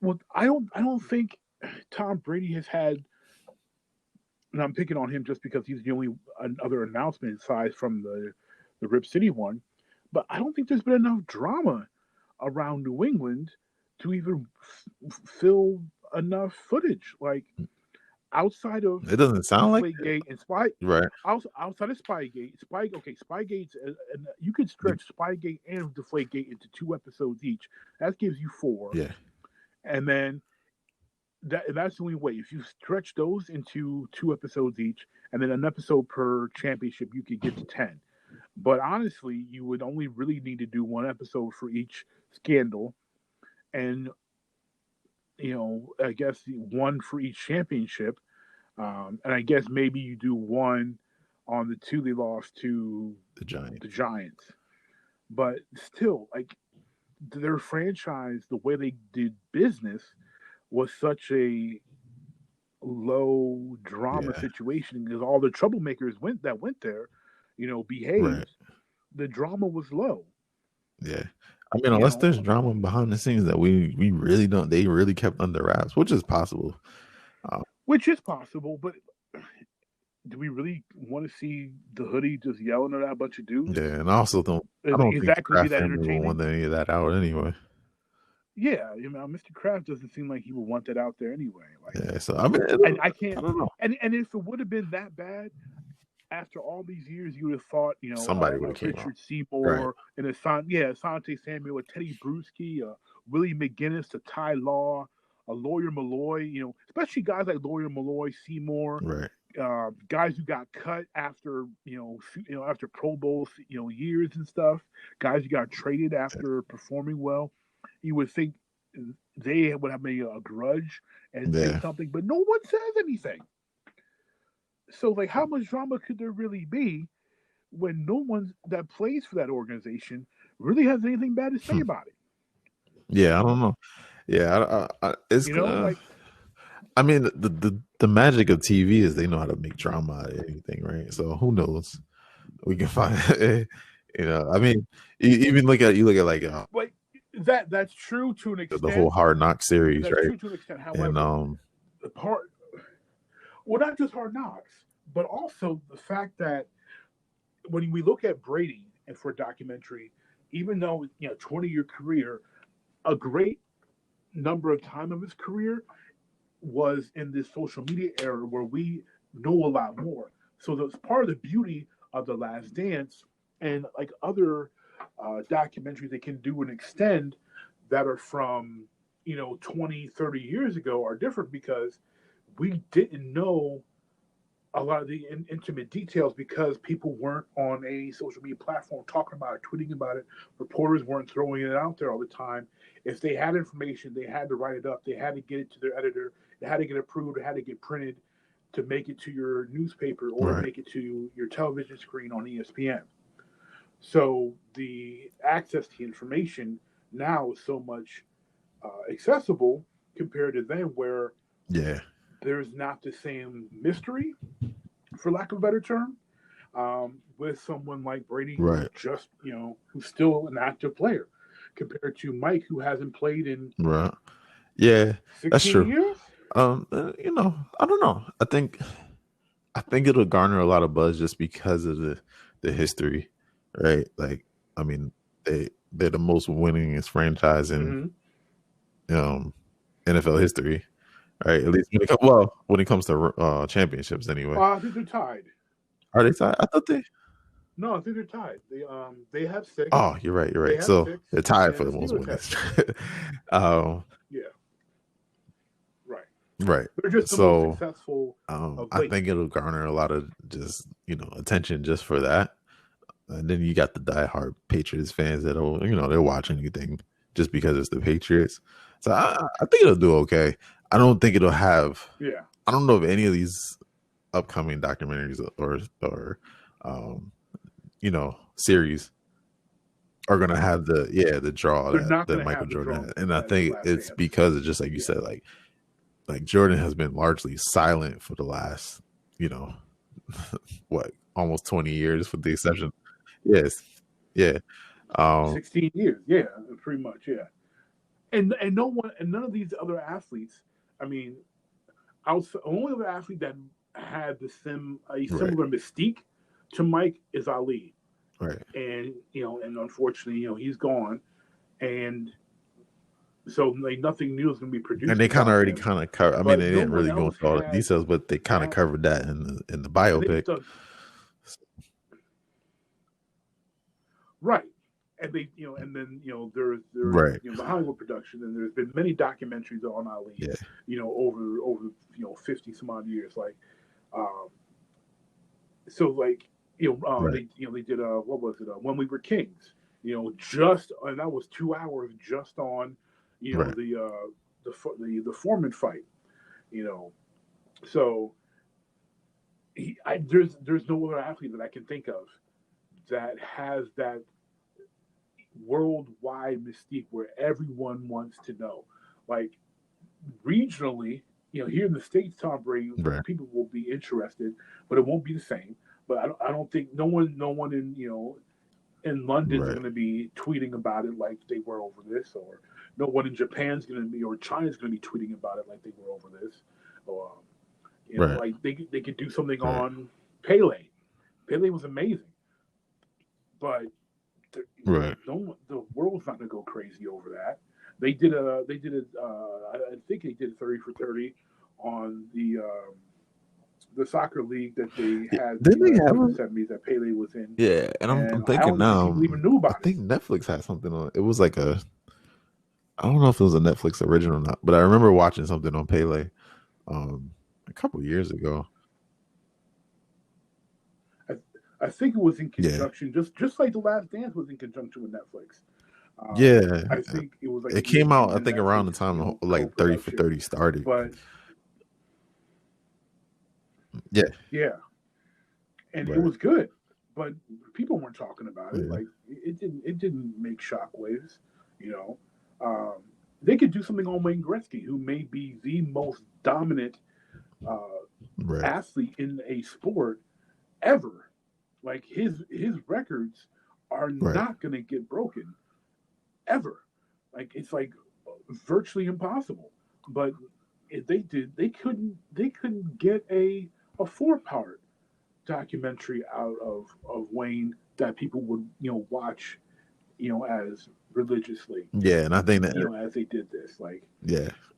S1: Well, I don't think Tom Brady has had, and I'm picking on him just because he's the only other announcement aside from the Rip City one, but I don't think there's been enough drama around New England to even fill enough footage. Like, outside of
S4: it doesn't sound like
S1: Gate and Spy,
S4: right?
S1: Outside of Spygate, Spygate's, you could stretch Spygate and Deflategate into 2 episodes each. That gives you 4.
S4: Yeah,
S1: and then that's the only way. If you stretch those into 2 episodes each, and then an episode per championship, you could get to 10. But honestly, you would only really need to do 1 episode for each scandal, and I guess 1 for each championship. And I guess maybe you do 1 on the 2 they lost to
S4: the
S1: Giants. But still, like, their franchise, the way they did business was such a low drama situation because all the troublemakers went there, behaved.
S4: Right.
S1: The drama was low.
S4: Yeah. I mean, unless there's drama behind the scenes that we really don't, they really kept under wraps, which is possible.
S1: But do we really want to see the hoodie just yelling at that bunch of dudes?
S4: Yeah, and I also don't. I don't think the Kraft family will want any of that out anyway.
S1: Yeah, Mr. Kraft doesn't seem like he would want that out there anyway. Like,
S4: yeah, so I mean,
S1: I can't. I don't know. And if it would have been that bad, after all these years, you would have thought,
S4: somebody would have came
S1: Richard Seymour, right, and Asante Samuel, a Teddy Bruschi, Willie McGinnis, a Ty Law, a Lawyer Malloy, especially guys like Lawyer Malloy, Seymour,
S4: right.
S1: Guys who got cut after, after Pro Bowl, years and stuff, guys who got traded after performing well. You would think they would have made a grudge and say something, but no one says anything. So, like, how much drama could there really be when no one that plays for that organization really has anything bad to say about it?
S4: Yeah, I don't know. Yeah, it's like, I mean, the magic of TV is they know how to make drama out of anything, right? So who knows? We can find, I mean, even look at like
S1: that's true to an extent.
S4: The whole Hard Knocks series,
S1: that's
S4: right?
S1: True to an extent. However,
S4: and
S1: well, not just Hard Knocks, but also the fact that when we look at Brady and for a documentary, even though 20-year career, a great number of time of his career was in this social media era where we know a lot more. So that's part of the beauty of The Last Dance and like other documentaries they can do and extend that are from 20, 30 years ago are different because we didn't know a lot of the intimate details because people weren't on a social media platform talking about it, tweeting about it. Reporters weren't throwing it out there all the time. If they had information, they had to write it up. They had to get it to their editor. It had to get approved. It had to get printed to make it to your newspaper or make it to your television screen on ESPN. So the access to information now is so much accessible compared to then where there's not the same mystery, for lack of a better term, with someone like Brady, just who's still an active player, compared to Mike, who hasn't played in 16
S4: that's true.
S1: years.
S4: I don't know. I think it'll garner a lot of buzz just because of the history, right? Like, I mean, they're the most winningest franchise in NFL history. Right, at least when it comes to championships, anyway.
S1: I think they're tied.
S4: Are they tied? I thought they.
S1: No, I think they're tied. They have 6.
S4: Oh, you're right. You're right. So they're tied for the most wins. Right.
S1: They're just the most successful.
S4: I think it'll garner a lot of just attention just for that, and then you got the diehard Patriots fans that'll they'll watch anything just because it's the Patriots. So I think it'll do okay. I don't think it'll have.
S1: Yeah.
S4: I don't know if any of these upcoming documentaries or series are gonna have the draw that Michael Jordan had. And I think it's because it's just like you said, like Jordan has been largely silent for the last, almost 20 years, with the exception. Yes. Yeah.
S1: 16 years. Yeah, pretty much. Yeah. And none of these other athletes, I mean, the only other athlete that had a similar mystique to Mike is Ali.
S4: Right.
S1: And, and unfortunately, he's gone. And so nothing new is going to be produced.
S4: And they kind of already covered. I mean, they didn't really go into all the details, but they kind of covered that in the biopic. Right.
S1: And they, and then there's
S4: right.
S1: The Hollywood production, and there's been many documentaries on Ali.
S4: Yeah.
S1: Over 50 some odd years, like, so like right. they did what was it? When We Were Kings. And that was 2 hours just on
S4: right.
S1: the Foreman fight. So there's no other athlete that I can think of that has that worldwide mystique where everyone wants to know. Like regionally, here in the States, Tom Brady,
S4: right.
S1: people will be interested, but it won't be the same. But I don't think no one in London is
S4: right.
S1: going to be tweeting about it like they were over this, or no one in Japan's going to be, or China's going to be tweeting about it like they were over this, or
S4: right.
S1: like they could do something
S4: right.
S1: on Pele. Pele was amazing, but
S4: right.
S1: the world's not going to go crazy over that. They did I think they did 30 for 30 on the soccer league that they had.
S4: Didn't they have
S1: in the 70s that Pele was in?
S4: Yeah, and I'm thinking now.
S1: People even knew about
S4: I think Netflix had something on. It was like I don't know if it was a Netflix original or not, but I remember watching something on Pele a couple years ago.
S1: I think it was in conjunction, just like The Last Dance was in conjunction with Netflix. I think it was like
S4: it came out. I think around the time like 30 for 30 started.
S1: But yeah, and
S4: right.
S1: it was good, but people weren't talking about it. Like it didn't make shockwaves. They could do something on Wayne Gretzky, who may be the most dominant
S4: right.
S1: athlete in a sport ever. Like his records are
S4: right.
S1: not going to get broken ever. Like it's like virtually impossible. But if they did, they couldn't get a 4-part documentary out of Wayne that people would watch as religiously.
S4: Yeah, and I think that
S1: as they did this, like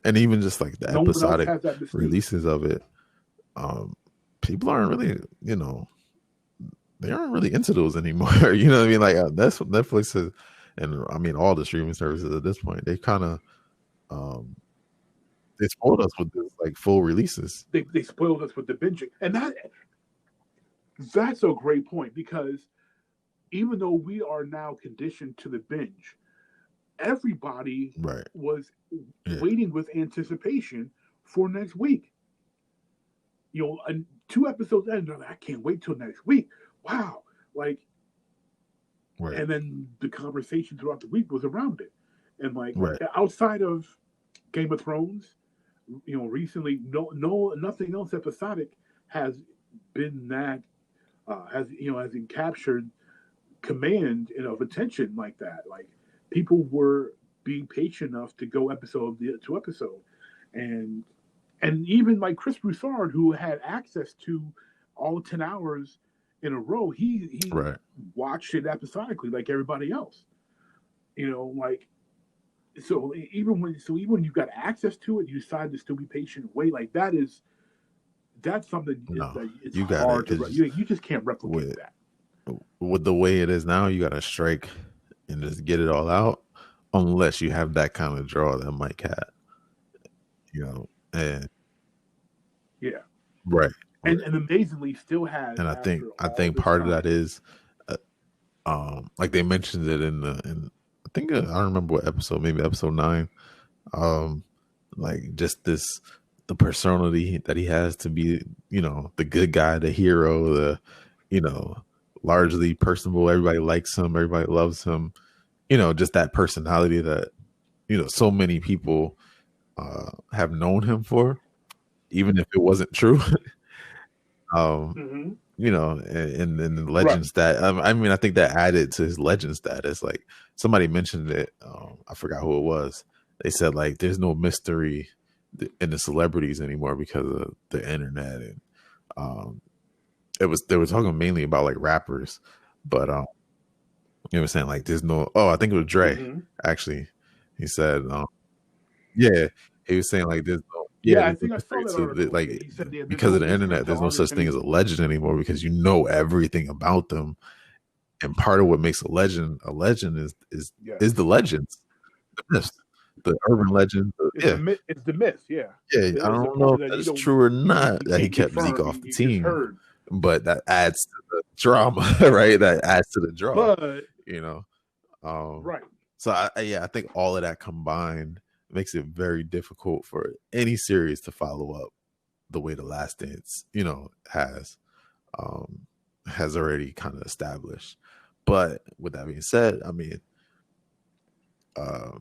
S4: and even just like the episodic releases of it, people aren't really they aren't really into those anymore. You know what I mean? Like that's what Netflix is, and I mean all the streaming services at this point. They kind of they spoiled us with this like full releases.
S1: They spoiled us with the binging, and that's a great point, because even though we are now conditioned to the binge, everybody
S4: right.
S1: was waiting with anticipation for next week. And 2 episodes in, I can't wait till next week. Wow, like,
S4: right.
S1: And then the conversation throughout the week was around it, and like
S4: right.
S1: outside of Game of Thrones, recently, nothing else episodic has been that has captured command of attention like that. Like people were being patient enough to go episode to episode, and even like Chris Broussard, who had access to all 10 hours in a row, he
S4: right.
S1: watched it episodically like everybody else. Like so even when you've got access to it, you decide to still be patient and wait. Like that's something that it's hard to you just can't replicate that.
S4: With the way it is now, you got to strike and just get it all out, unless you have that kind of draw that Mike had. And
S1: yeah,
S4: right.
S1: And amazingly still has.
S4: And I think part of that is, like they mentioned it in I think I don't remember what episode, maybe episode 9. Like just this the personality that he has to be, the good guy, the hero, largely personable. Everybody likes him. Everybody loves him. Just that personality that, so many people have known him for, even if it wasn't true. And the legend stat. I think that added to his legend status. Like somebody mentioned it. I forgot who it was. They said like there's no mystery in the celebrities anymore because of the internet, and they were talking mainly about like rappers, but they were saying like there's no. Oh, I think it was Dre. Actually, he said, yeah, he was saying like there's no.
S1: Yeah, I think I saw that article.
S4: Like
S1: He said,
S4: because of the internet, there's no such thing as a legend anymore because you know everything about them, and part of what makes a legend is the legends, the myths, the urban legend.
S1: It's the myth. Yeah,
S4: I don't know if that's true or not that he kept Zeke off the team, but that adds to the drama, right? That adds to the draw,
S1: right.
S4: So I think all of that combined makes it very difficult for any series to follow up the way The Last Dance, has already kind of established. But with that being said, I mean,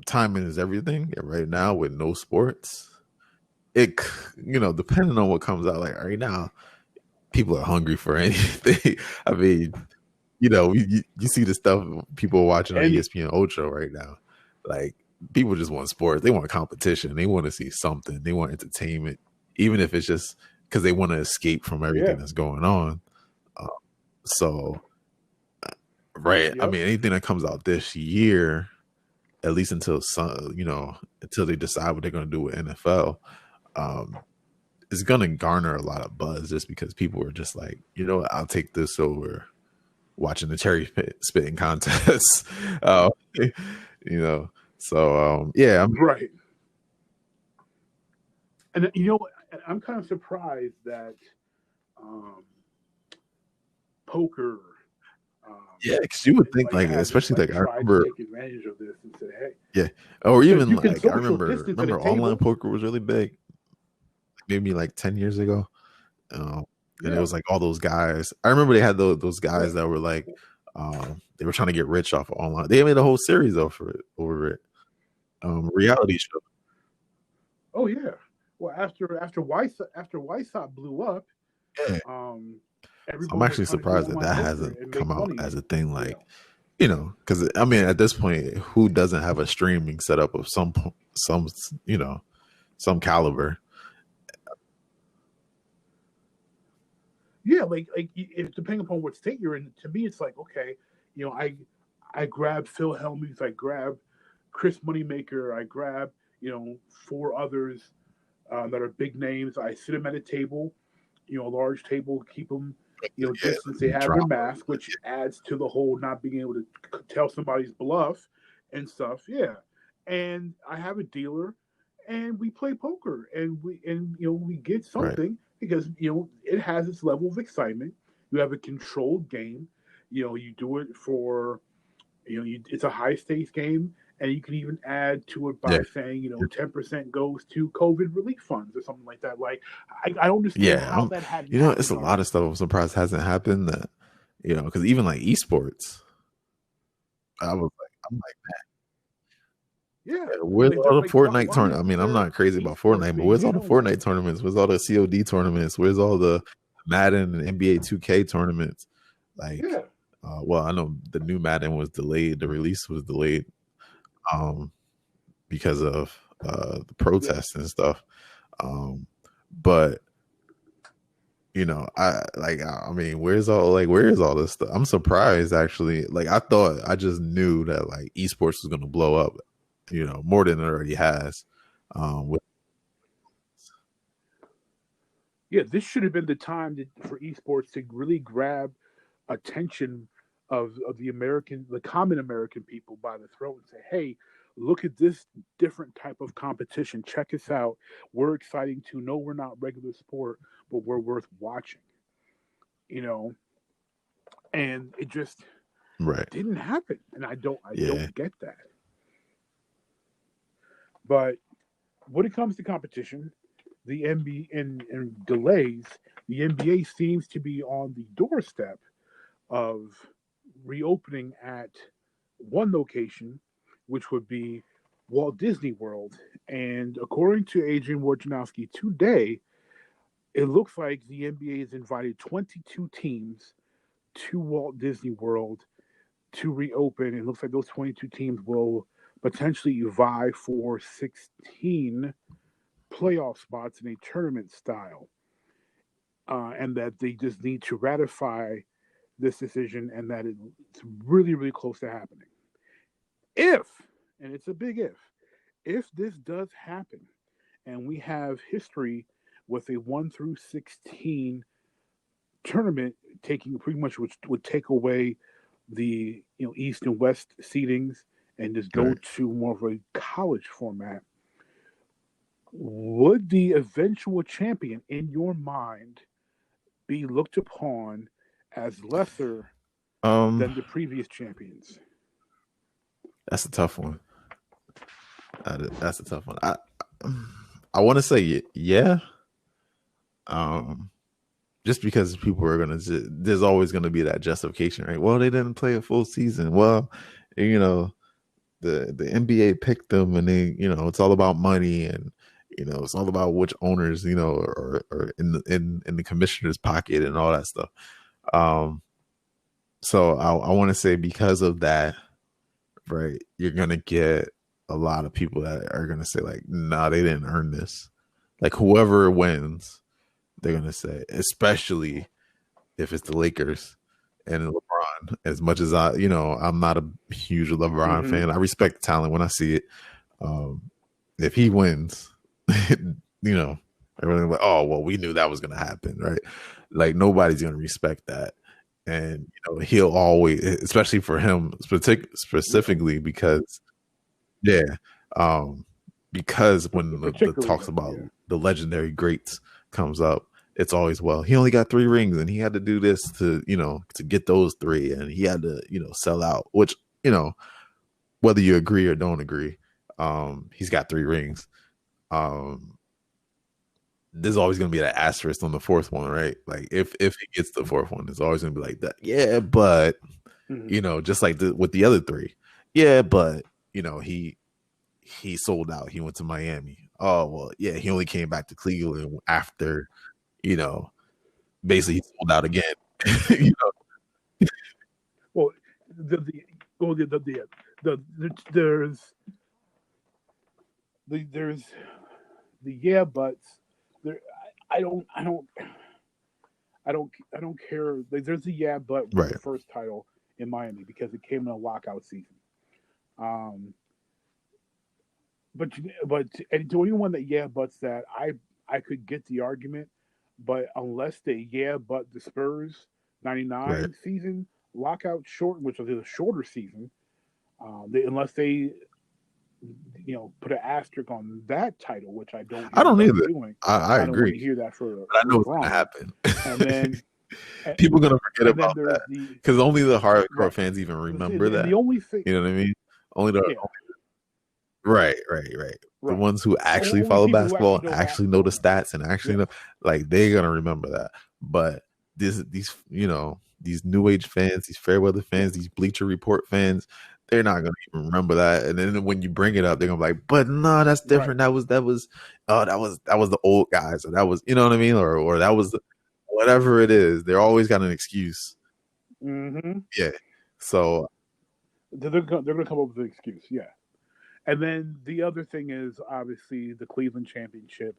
S4: timing is everything. And right now with no sports, it, depending on what comes out, like right now, people are hungry for anything. I mean, you see the stuff people are watching on ESPN Ultra right now. Like, people just want sports. They want competition. They want to see something. They want entertainment, even if it's just because they want to escape from everything that's going on. Right. Yep. I mean, anything that comes out this year, at least until until they decide what they're going to do with NFL, is going to garner a lot of buzz just because people are just like, I'll take this over watching the cherry spitting contest. So I'm
S1: right. And I'm kind of surprised that poker.
S4: Because you would think especially I remember
S1: take advantage of this and say, hey,
S4: or even like I remember online poker was really big, maybe like 10 years ago, and it was like all those guys. I remember they had those guys that were like, they were trying to get rich off of online. They made a whole series over it. Reality show.
S1: Oh yeah. Well, after Weissop blew up,
S4: I'm actually surprised that hasn't come out as a thing. Like, because I mean, at this point, who doesn't have a streaming setup of some caliber?
S1: Yeah, like if depending upon what state you're in, to me it's like, okay, I grab Phil Hellmuth, I grab Chris Moneymaker, I grab 4 others that are big names. I sit them at a table, a large table, keep them distance. They have their mask, which adds to the whole not being able to tell somebody's bluff and stuff. Yeah, and I have a dealer, and we play poker, and we get something. Right. Because it has its level of excitement. You have a controlled game. You do it for it's a high stakes game, and you can even add to it by saying 10% goes to COVID relief funds or something like that. Like I don't understand how that hadn't.
S4: It's a lot of stuff I'm surprised hasn't happened. That because even like esports, I'm like, man.
S1: Yeah,
S4: where's all the Fortnite tournaments? I mean, I'm not crazy about Fortnite, but where's all the Fortnite tournaments? Where's all the COD tournaments? Where's all the Madden and NBA 2K tournaments? Like, well, I know the new Madden was delayed. The release was delayed because of the protests and stuff. But I mean, where's all this stuff? I'm surprised actually. Like, I just knew that like esports was gonna blow up. More than it already has.
S1: This should have been the time for esports to really grab attention of the common American people by the throat and say, hey, look at this different type of competition. Check us out. We're exciting too. No, we're not regular sport, but we're worth watching. And it just didn't happen. And I don't get that. But when it comes to competition, the NBA and delays, the NBA seems to be on the doorstep of reopening at one location, which would be Walt Disney World. And according to Adrian Wojnarowski today, it looks like the NBA has invited 22 teams to Walt Disney World to reopen. It looks like those 22 teams will potentially vie for 16 playoff spots in a tournament style. And that they just need to ratify this decision, and that it's really, really close to happening. If, and it's a big if this does happen, and we have history with a 1 through 16 tournament taking pretty much, which would take away the East and West seedings and just go to more of a college format, would the eventual champion in your mind be looked upon as lesser than the previous champions?
S4: That's a tough one. That's a tough one. I want to say yeah. Just because people are there's always gonna be that justification, right? Well, they didn't play a full season. Well, the NBA picked them, and they, it's all about money, and it's all about which owners, are in the commissioner's pocket and all that stuff. So I want to say because of that, right, you're gonna get a lot of people that are gonna say like, nah, they didn't earn this. Like whoever wins, they're gonna say, especially if it's the Lakers and LeBron. As much as I'm not a huge LeBron fan. I respect talent when I see it. If he wins, everyone's like, oh well, we knew that was gonna happen, right? Like nobody's gonna respect that. And he'll always, especially for him specifically, because because when the talks about the legendary greats comes up, it's always, well, he only got 3 rings and he had to do this to get those 3, and he had to sell out, which whether you agree or don't agree, he's got 3 rings. There's always going to be that asterisk on the 4th one, right? Like if he gets the 4th one, it's always going to be like that. Yeah, but just like with the other 3, yeah, but he sold out. He went to Miami. Oh well, yeah, he only came back to Cleveland after basically he sold out again.
S1: Well, there's the yeah buts. There, I don't care. Like, there's a yeah but with the first title in Miami because it came in a lockout season. But and to anyone that yeah buts that, I could get the argument, but unless they yeah but the Spurs 99 season lockout short, which was a shorter season, unless they put an asterisk on that title, which I don't
S4: either.
S1: Doing.
S4: I agree.
S1: Don't want to hear that for
S4: but I know it's gonna happen.
S1: And then
S4: people are gonna forget about that because only the hardcore fans even remember that.
S1: The only thing,
S4: you know what I mean? Only the right. The ones who actually follow basketball, actually know the stats, and actually know, like, they're gonna remember that. But these new age fans, these Fairweather fans, these Bleacher Report fans, they're not gonna even remember that. And then when you bring it up, they're gonna be like, "But no, that's different. That was the old guys, or that was what I mean, or that was whatever it is." They're always got an excuse. Yeah. So
S1: they're gonna come up with an excuse. Yeah. And then the other thing is obviously the Cleveland championship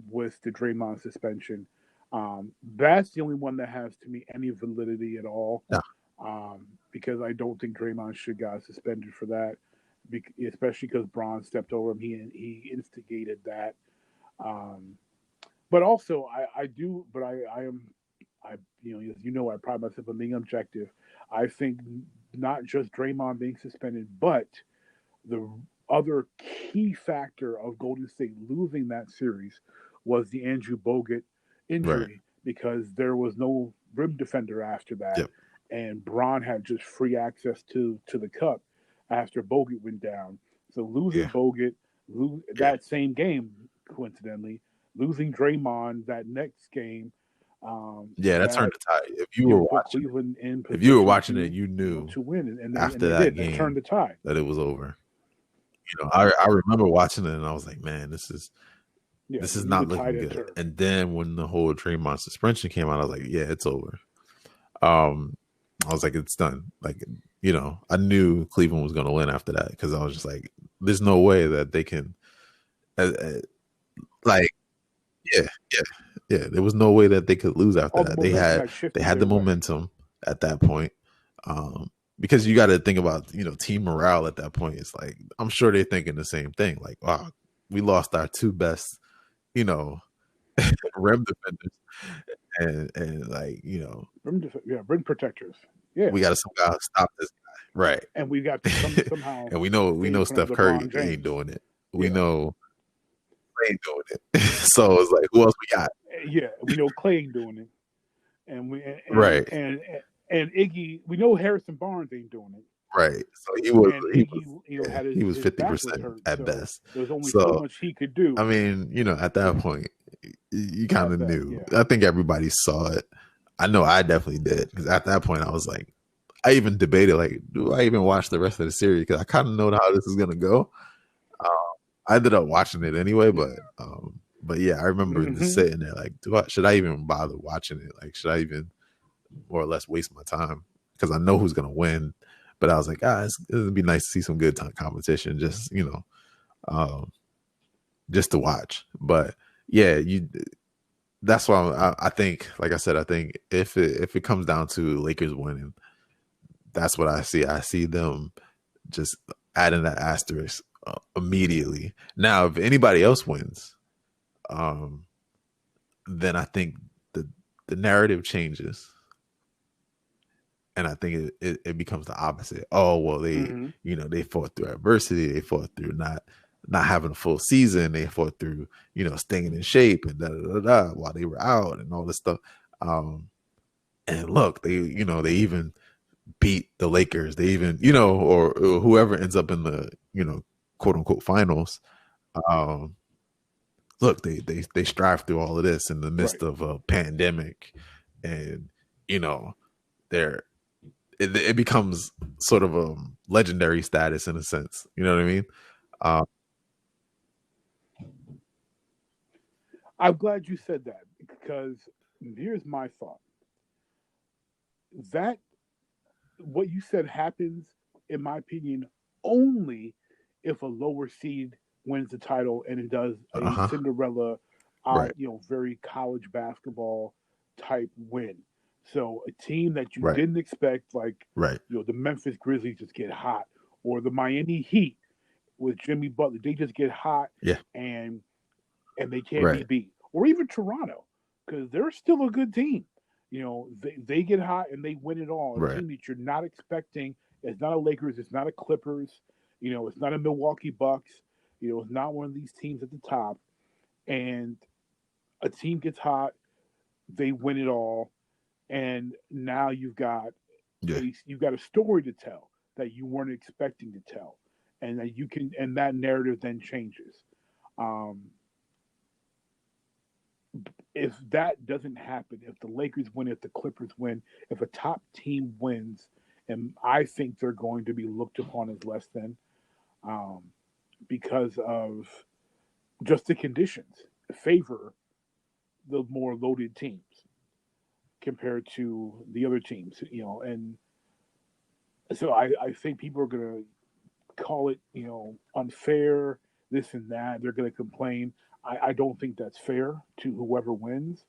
S1: with the Draymond suspension. That's the only one that has, to me, any validity at all.
S4: Yeah.
S1: Because I don't think Draymond should got suspended for that, especially because Braun stepped over him. He instigated that. But also, I pride myself on being objective. I think not just Draymond being suspended, but the other key factor of Golden State losing that series was the Andrew Bogut injury, because there was no rim defender after that, and Braun had just free access to the cup after Bogut went down. So losing Bogut, that same game, coincidentally, losing Draymond that next game.
S4: Yeah, that turned
S1: That
S4: the tide. If you were
S1: put
S4: watching,
S1: Cleveland in
S4: if you were
S1: position
S4: watching it,
S1: to
S4: you knew
S1: to win, and
S4: after
S1: they
S4: that
S1: did. They turned
S4: game
S1: the tide.
S4: that it was over. I remember watching it and I was like, man, this is not looking good. And then when the whole Draymond suspension came out, I was like, yeah, it's over. I was like, it's done. Like, I knew Cleveland was going to win after that because I was just like, there's no way that they can, like, yeah. There was no way that they could lose after that. They had the momentum at that point. Because you got to think about, team morale at that point. It's like, I'm sure they're thinking the same thing. Like, wow, we lost our two best, rim defenders and like,
S1: rim protectors. Yeah,
S4: we got to somehow stop this guy, right?
S1: And we got to somehow.
S4: And we know Steph Curry ain't doing it. We know Clay ain't doing it. So it's like, who else we got?
S1: Yeah, we know Clay ain't doing it, and
S4: right.
S1: And Iggy, we know Harrison Barnes ain't doing it.
S4: Right. So he was 50% at best.
S1: There was only so much he could do.
S4: I mean, at that point, you kind of knew. Yeah. I think everybody saw it. I know I definitely did because at that point I was like, I even debated like, do I even watch the rest of the series? Because I kind of know how this is gonna go. I ended up watching it anyway, but yeah, I remember just sitting there like, should I even bother watching it? Like, should I even more or less waste my time? Because I know who's gonna win. But I was like, it'd be nice to see some good competition, just just to watch. But yeah, that's why I think, like I said, I think if it comes down to Lakers winning, that's what I see. I see them just adding that asterisk immediately. Now, if anybody else wins, then I think the narrative changes. And I think it becomes the opposite. Oh, well, they they fought through adversity. They fought through not having a full season. They fought through staying in shape and while they were out and all this stuff. And look, they they even beat the Lakers. They even or whoever ends up in the quote unquote finals. Look, they strive through all of this in the midst of a pandemic, and they're. It becomes sort of a legendary status in a sense. You know what I mean?
S1: I'm glad you said that because here's my thought. That what you said happens, in my opinion, only if a lower seed wins the title and it does a Cinderella, very college basketball type win. So a team that you didn't expect, like the Memphis Grizzlies just get hot, or the Miami Heat with Jimmy Butler, they just get hot, and they can't be beat, or even Toronto, because they're still a good team. They get hot and they win it all. A team that you're not expecting. It's not a Lakers. It's not a Clippers. It's not a Milwaukee Bucks. It's not one of these teams at the top. And a team gets hot, they win it all. And now you've got a story to tell that you weren't expecting to tell, and that you can, and that narrative then changes. If that doesn't happen, if the Lakers win, if the Clippers win, if a top team wins, and I think they're going to be looked upon as less than, because of just the conditions favor the more loaded teams compared to the other teams, and so I think people are going to call it, unfair, this and that. They're going to complain. I don't think that's fair to whoever wins,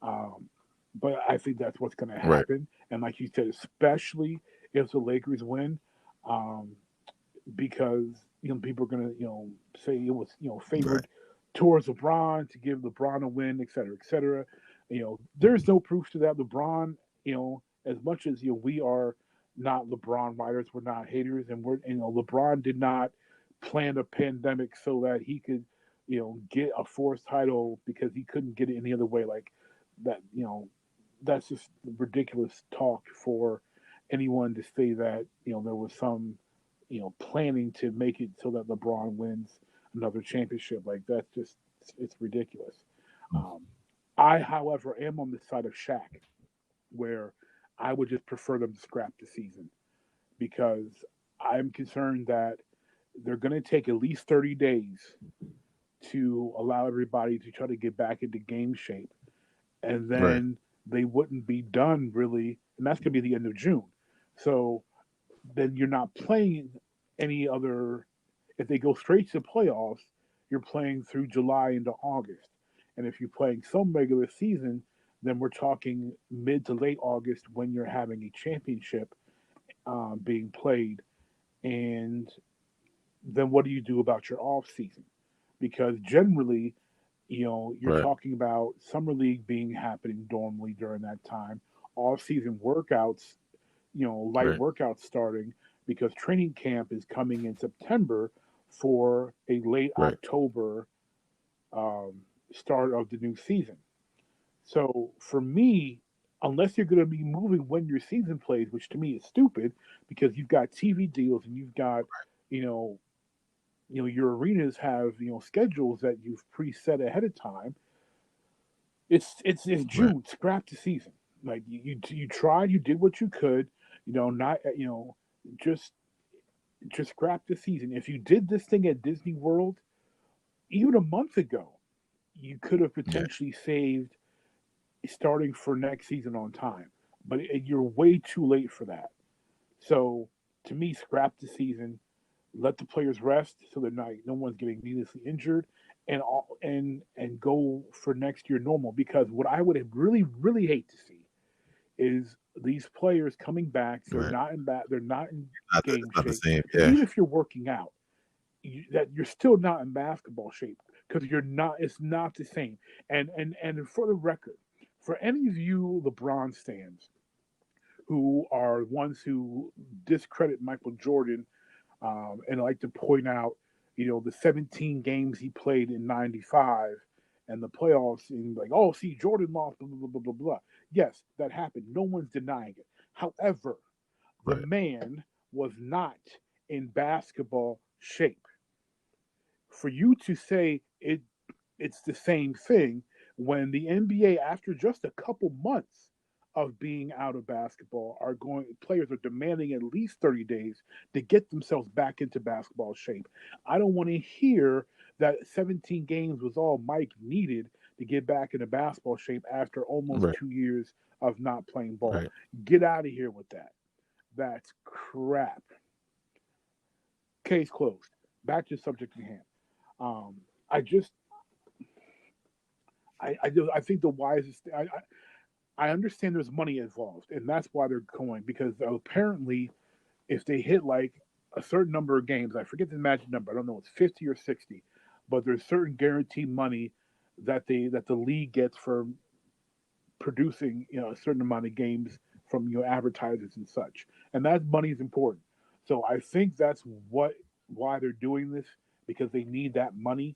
S1: but I think that's what's going to happen. And like you said, especially if the Lakers win, because people are going to say it was favored towards LeBron to give LeBron a win, et cetera, et cetera. There's no proof to that. LeBron, as much as we are not LeBron writers, we're not haters, and LeBron did not plan a pandemic so that he could, get a fourth title because he couldn't get it any other way. Like that, that's just ridiculous talk for anyone to say that there was some, planning to make it so that LeBron wins another championship. Like that's just it's ridiculous. I, however, am on the side of Shaq, where I would just prefer them to scrap the season because I'm concerned that they're going to take at least 30 days to allow everybody to try to get back into game shape. And then they wouldn't be done really, and that's going to be the end of June. So then you're not playing any other, if they go straight to the playoffs, you're playing through July into August. And if you're playing some regular season, then we're talking mid to late August when you're having a championship being played. And then what do you do about your off season? Because generally, you're talking about summer league being happening normally during that time, off season workouts, light workouts starting because training camp is coming in September for a late October start of the new season. So for me, unless you're going to be moving when your season plays, which to me is stupid because you've got TV deals and you've got, your arenas have schedules that you've preset ahead of time. It's June. Scrap the season. Like you tried, you did what you could. Just scrap the season. If you did this thing at Disney World, even a month ago, you could have potentially saved starting for next season on time. But you're way too late for that. So to me, scrap the season. Let the players rest so they're no one's getting needlessly injured, and go for next year normal. Because what I would really really hate to see is these players coming back. They're not in game shape. Even if you're working out, you're still not in basketball shape because you're not. It's not the same. And for the record, for any of you LeBron stands who are ones who discredit Michael Jordan. And I like to point out, the 17 games he played in '95 and the playoffs, and Jordan lost, blah, blah, blah, blah, blah. Yes, that happened. No one's denying it. However, the man was not in basketball shape. For you to say it's the same thing when the NBA, after just a couple months of being out of basketball, players are demanding at least 30 days to get themselves back into basketball shape. I don't want to hear that 17 games was all Mike needed to get back into basketball shape after almost 2 years of not playing ball. Get out of here with that. That's crap. Case closed. Back to the subject at hand. I think the wisest. I understand there's money involved, and that's why they're going, because apparently if they hit like a certain number of games, I forget the magic number, I don't know, it's 50 or 60, but there's certain guaranteed money that the league gets for producing a certain amount of games from advertisers and such, and that money is important. So I think that's why they're doing this, because they need that money,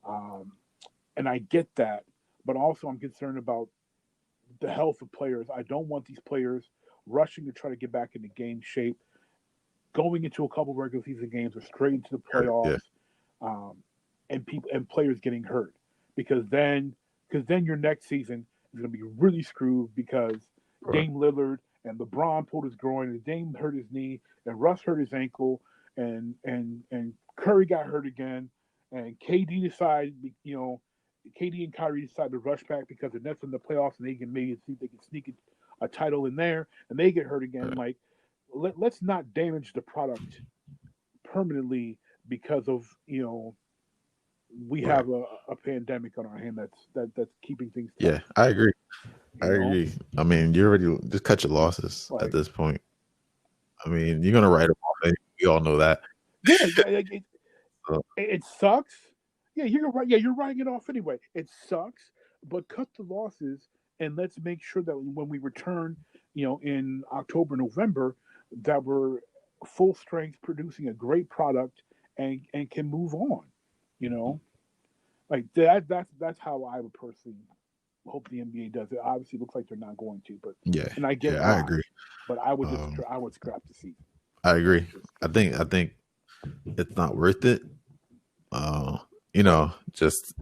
S1: and I get that, but also I'm concerned about the health of players. I don't want these players rushing to try to get back into game shape, going into a couple of regular season games or straight into the playoffs, and players getting hurt, because then your next season is going to be really screwed because Dame Lillard and LeBron pulled his groin, and Dame hurt his knee, and Russ hurt his ankle, and Curry got hurt again, and KD decided, KD and Kyrie decided to rush back because the Nets in the playoffs, and they can maybe see if they can sneak a title in there, and they get hurt again. Like, let's not damage the product permanently because of we have a pandemic on our hand that's keeping things tough.
S4: Yeah, I agree. I agree. I mean, you already just cut your losses at this point. I mean, you're gonna write them off. We all know that.
S1: Yeah, it sucks. Yeah, you're right. Yeah, you're writing it off anyway. It sucks, but cut the losses and let's make sure that when we return, in October, November, that we're full strength, producing a great product and can move on. Like that's how I would personally hope the NBA does it. Obviously, it looks like they're not going to, but and I get why,
S4: I agree.
S1: But I would I would scrap the season.
S4: I agree. I think it's not worth it. Just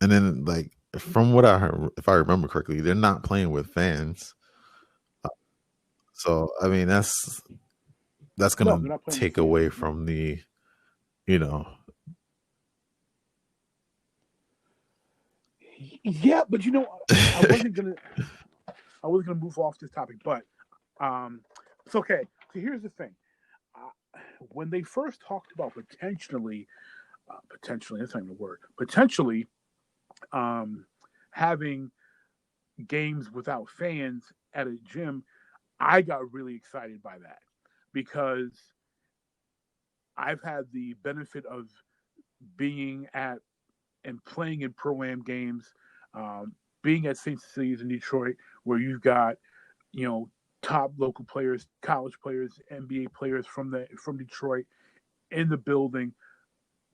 S4: And then, like, from what I heard, if I remember correctly, they're not playing with fans. So I mean, that's
S1: No,
S4: gonna
S1: they're not playing with
S4: take
S1: fans.
S4: away from the, you know,
S1: Yeah, but I wasn't gonna move off this topic, but it's okay. So here's the thing: when they first talked about potentially, that's not even a word, potentially having games without fans at a gym, I got really excited by that because I've had the benefit of being at and playing in pro-am games, being at St. Cecilia's in Detroit, where you've got, top local players, college players, NBA players from Detroit in the building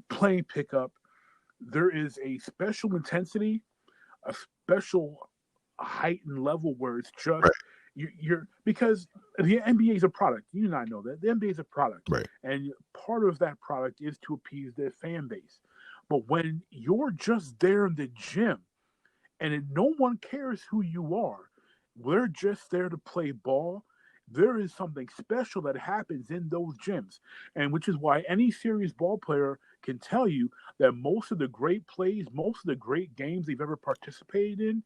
S1: playing pickup. There is a special intensity, a special heightened level where it's just
S4: right,
S1: you're because the NBA is a product. You and I know that the NBA is a product,
S4: right.
S1: and part of that product is to appease their fan base. But when you're just there in the gym and no one cares who you are, we're just there to play ball. There is something special that happens in those gyms, and which is why any serious ball player can tell you that most of the great plays, most of the great games they've ever participated in,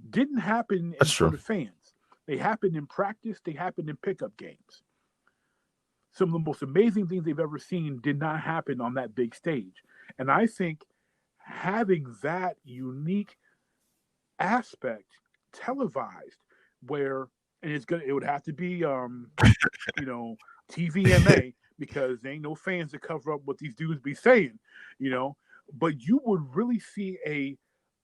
S1: didn't happen in
S4: That's
S1: front
S4: true.
S1: of fans. They happened in practice. They happened in pickup games. Some of the most amazing things they've ever seen did not happen on that big stage. And I think having that unique aspect televised, where it would have to be TVMA because there ain't no fans to cover up what these dudes be saying, you know. But you would really see an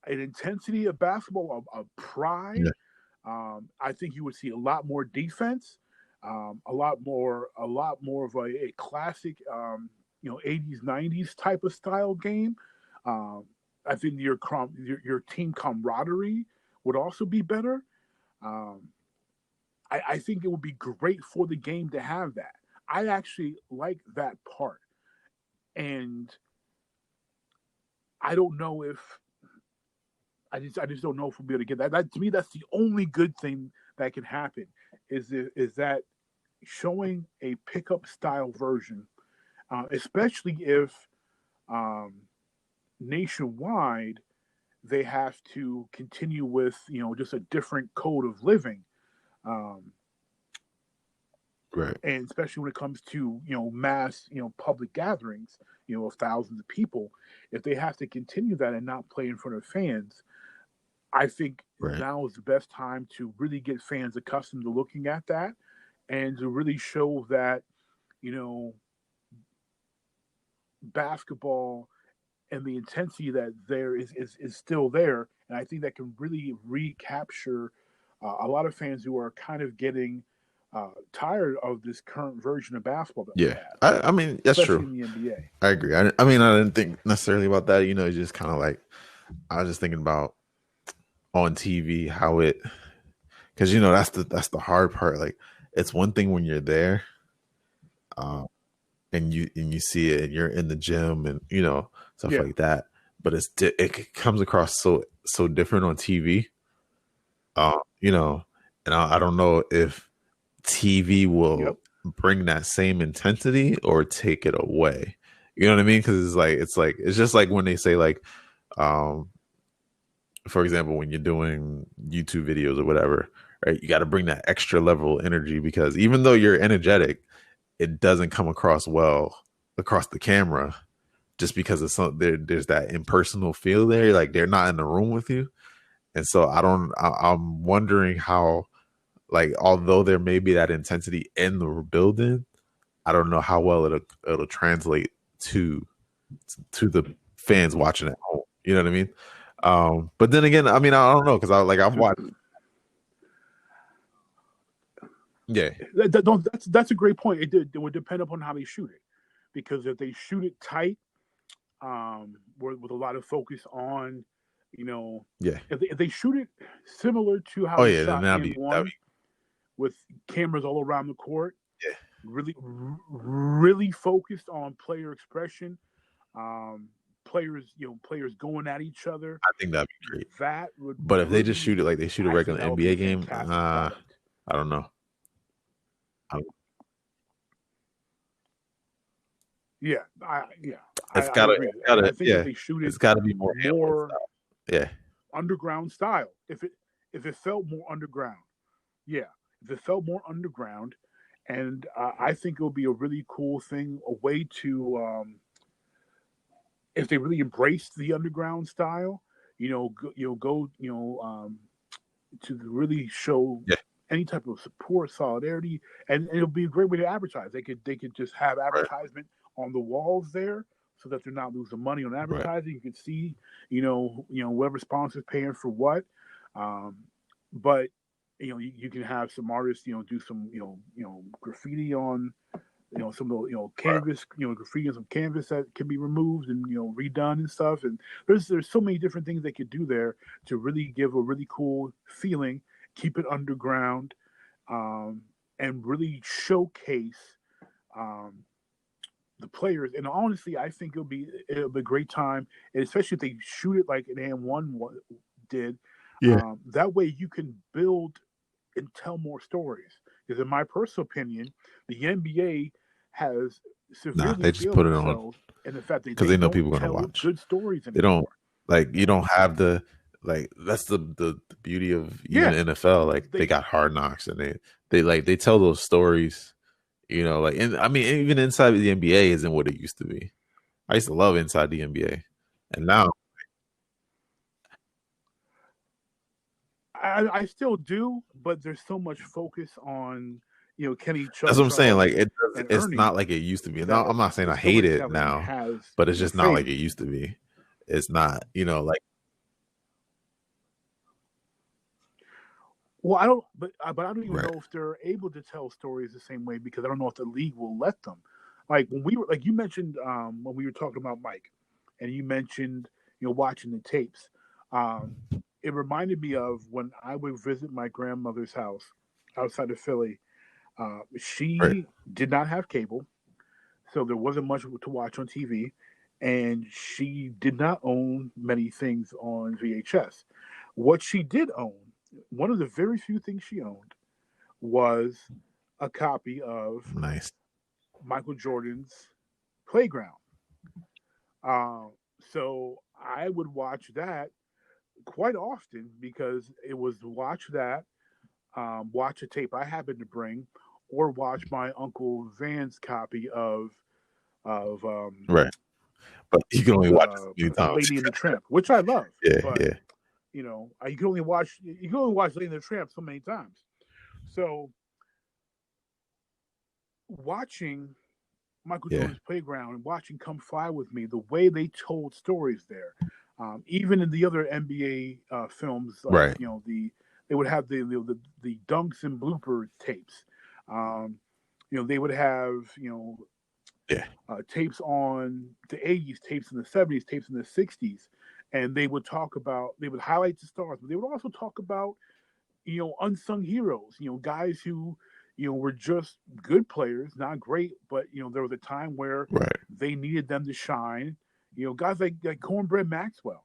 S1: intensity of basketball, of pride.
S4: Yeah.
S1: I think you would see a lot more defense, a lot more of a classic, 80s 90s type of style game. Um, I think your team camaraderie would also be better. Um, I think it would be great for the game to have that. I actually like that part, and I don't know if I just don't know if we'll be able to get that. That to me, that's the only good thing that can happen is that showing a pickup style version, especially if um, nationwide they have to continue with just a different code of living, um,
S4: Right.
S1: and especially when it comes to mass public gatherings of thousands of people, if they have to continue that and not play in front of fans, I think
S4: Right.
S1: now is the best time to really get fans accustomed to looking at that and to really show that, you know, basketball and the intensity that there is still there. And I think that can really recapture a lot of fans who are kind of getting tired of this current version of basketball that we
S4: Yeah.
S1: have,
S4: I mean, that's
S1: especially
S4: true.
S1: in the NBA.
S4: I agree. I mean, I didn't think necessarily about that. It's just kind of like I was just thinking about on TV how it, because that's the hard part. Like, it's one thing when you're there, um, and you see it, and you're in the gym, and stuff
S1: Yeah.
S4: like that. But it comes across so different on TV. Uh, you know, and I don't know if TV
S1: Yep.
S4: will bring that same intensity or take it away. You know what I mean? Because it's just like when they say, like, um, for example, when you're doing YouTube videos or whatever, right? You got to bring that extra level of energy because even though you're energetic, it doesn't come across well across the camera just because there's that impersonal feel there. Like, they're not in the room with you. And so I'm wondering how, like, although there may be that intensity in the building, I don't know how well it'll translate to the fans watching at home. You know what I mean? But then again, I mean, I don't know because I've watched. Yeah,
S1: That's a great point. It would depend upon how they shoot it, because if they shoot it tight, with a lot of focus on,
S4: yeah.
S1: if they shoot it similar to how
S4: Oh
S1: they
S4: yeah, then
S1: shot
S4: that'd
S1: Game
S4: be
S1: One with cameras all around the court,
S4: yeah,
S1: really, really focused on player expression, um, players going at each other.
S4: I think that'd be great.
S1: That would.
S4: But if they just shoot it like they shoot a regular NBA game, I don't know.
S1: Yeah,
S4: it's gotta
S1: they shoot
S4: it's gotta be more
S1: underground style. If it felt more underground, if it felt more underground, and I think it would be a really cool thing, a way to if they really embraced the underground style, go to really show any type of support, solidarity, and it'll be a great way to advertise. They could just have advertisement on the walls there, so that they're not losing money on advertising. You can see, whoever sponsors paying for what. But you can have some artists, do some, graffiti on, some of the, canvas, graffiti on some canvas that can be removed and, redone and stuff. And there's so many different things they could do there to really give a really cool feeling, keep it underground, and really showcase, the players. And honestly, I think it'll be a great time, and especially if they shoot it like an AM1 did. That way you can build and tell more stories. Because in my personal opinion, the NBA has severely
S4: they just put it on,
S1: and the fact
S4: because they know people are gonna watch
S1: good stories anymore.
S4: They don't you don't have the that's the beauty of even the NFL. Like they got Hard Knocks, and they tell those stories. Even inside the NBA isn't what it used to be. I used to love inside the NBA, and now
S1: I still do, but there's so much focus on Kenny.
S4: That's what I'm saying. Like it's not like it used to be. No, I'm not saying I hate it now, but it's just not like it used to be. It's not,
S1: Well, I don't, but I don't even know if they're able to tell stories the same way, because I don't know if the league will let them. Like when we were, like you mentioned, when we were talking about Mike, and you mentioned, watching the tapes. It reminded me of when I would visit my grandmother's house outside of Philly. She did not have cable, so there wasn't much to watch on TV, and she did not own many things on VHS. What she did own, one of the very few things she owned, was a copy of Michael Jordan's Playground. So I would watch that quite often, because it was watch that, watch a tape I happened to bring, or watch my Uncle Van's copy of
S4: But you can only watch it a few times.
S1: Lady and the Tramp, which I love.
S4: Yeah.
S1: You can only watch Lady and the Tramp so many times. So watching Michael Jordan's Playground and watching Come Fly With Me, the way they told stories there, even in the other NBA films, they would have the dunks and blooper tapes. They would have tapes on the 80s, tapes in the 70s, tapes in the 60s, and they would highlight the stars, but they would also talk about unsung heroes, guys who were just good players, not great, but there was a time where they needed them to shine. Guys like Cornbread Maxwell,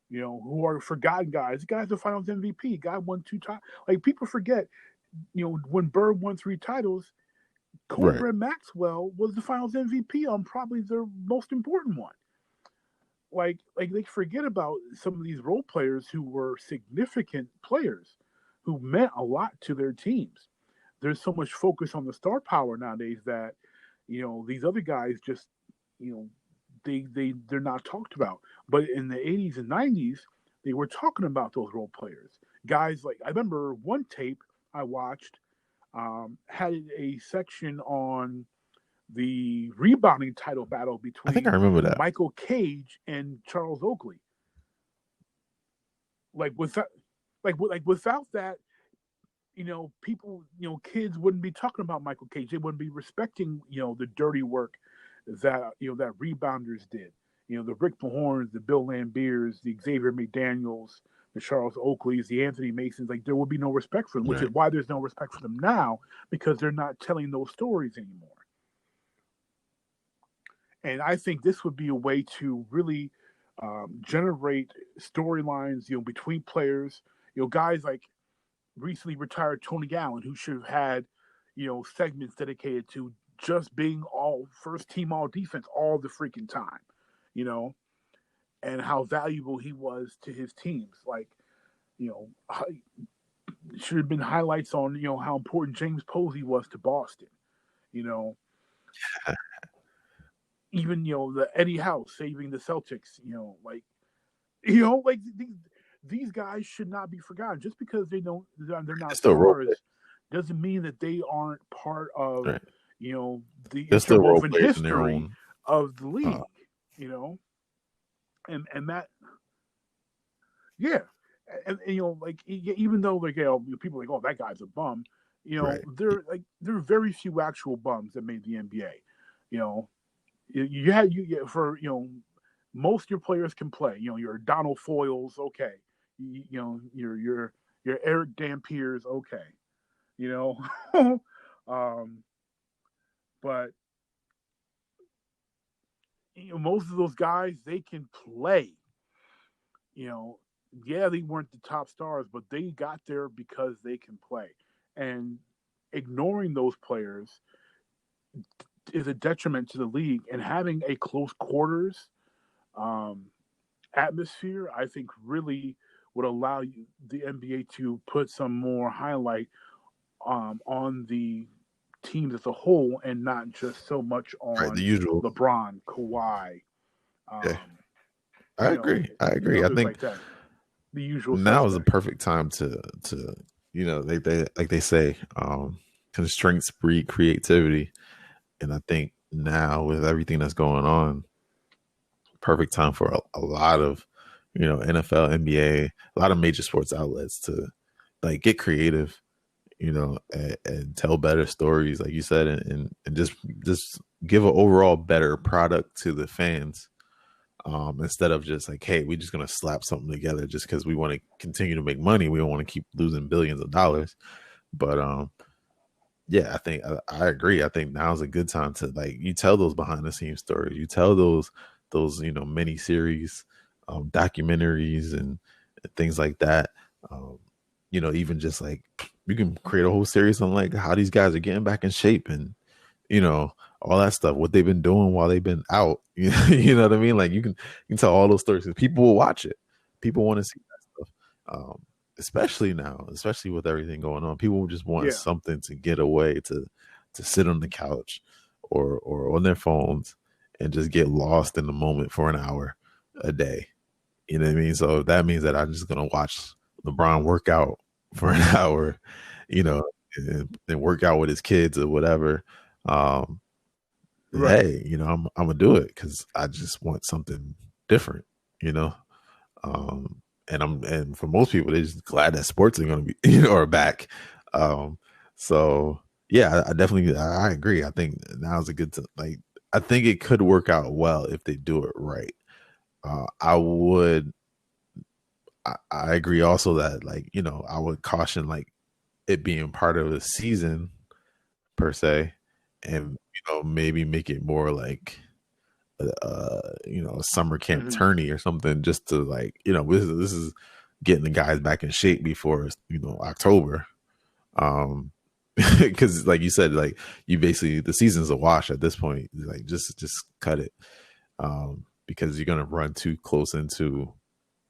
S1: who are forgotten guys. The guy's the Finals MVP. Guy won 2 titles. Like, people forget, when Bird won 3 titles, Cornbread Maxwell was the Finals MVP on probably their most important one. Like they forget about some of these role players who were significant players, who meant a lot to their teams. There's so much focus on the star power nowadays that these other guys just they're not talked about. But in the 80s and 90s, they were talking about those role players. Guys like, I remember one tape I watched had a section on the rebounding title battle between,
S4: I think I remember that,
S1: Michael Cage and Charles Oakley. Without that, people, kids wouldn't be talking about Michael Cage. They wouldn't be respecting, the dirty work that, that rebounders did. The Rick Mahorns, the Bill Lambiers, the Xavier McDaniels, the Charles Oakleys, the Anthony Masons. Like, there would be no respect for them, which is why there's no respect for them now, because they're not telling those stories anymore. And I think this would be a way to really generate storylines, between players. Guys like recently retired Tony Allen, who should have had, segments dedicated to just being all first team all defense all the freaking time, and how valuable he was to his teams. Like, should have been highlights on, how important James Posey was to Boston, even, the Eddie House saving the Celtics, like these guys should not be forgotten. Just because they're not stars doesn't mean that they aren't part of,
S4: right.
S1: The
S4: They're still role
S1: interwoven
S4: players in their
S1: history
S4: own.
S1: of the league, and that, yeah, and like even though like people are like, oh, that guy's a bum,
S4: Right.
S1: there are very few actual bums that made the NBA. For most of your players can play. Your Donald Foyles, okay. Your Eric Dampiers, okay. But most of those guys, they can play. Yeah, they weren't the top stars, but they got there because they can play. And ignoring those players is a detriment to the league. And having a close quarters atmosphere, I think, really would allow the NBA to put some more highlight on the teams as a whole, and not just so much on
S4: the usual
S1: LeBron, Kawhi.
S4: Yeah. I agree. I think
S1: like that. The usual
S4: now is the
S1: suspects.
S4: perfect time to they like they say, constraints breed creativity, and I think now with everything that's going on, perfect time for a lot of NFL, NBA, a lot of major sports outlets to like get creative, and tell better stories, like you said, and just give an overall better product to the fans. Instead of just like, hey, we're just gonna slap something together just because we want to continue to make money. We don't want to keep losing billions of dollars. But yeah, I think I agree. I think now's a good time to like you tell those behind the scenes stories. You tell those mini series, documentaries, and things like that. Even just like you can create a whole series on like how these guys are getting back in shape and all that stuff, what they've been doing while they've been out. You know what I mean? Like you can tell all those stories because people will watch it. People want to see that stuff. Especially now, especially with everything going on, people just want something to get away, to sit on the couch or on their phones and just get lost in the moment for an hour a day. You know what I mean? So that means that I'm just gonna watch LeBron work out for an hour, and work out with his kids or whatever.
S1: Right.
S4: Hey, I'm gonna do it because I just want something different, and for most people, they're just glad that sports are gonna be are back. So yeah, I definitely I agree. I think now's a good like I think it could work out well if they do it right. I agree also that like I would caution like it being part of the season per se, and maybe make it more like a summer camp tourney or something, just to like this is getting the guys back in shape before October, because like you said, like you basically the season's a wash at this point, like just cut it, because you're gonna run too close into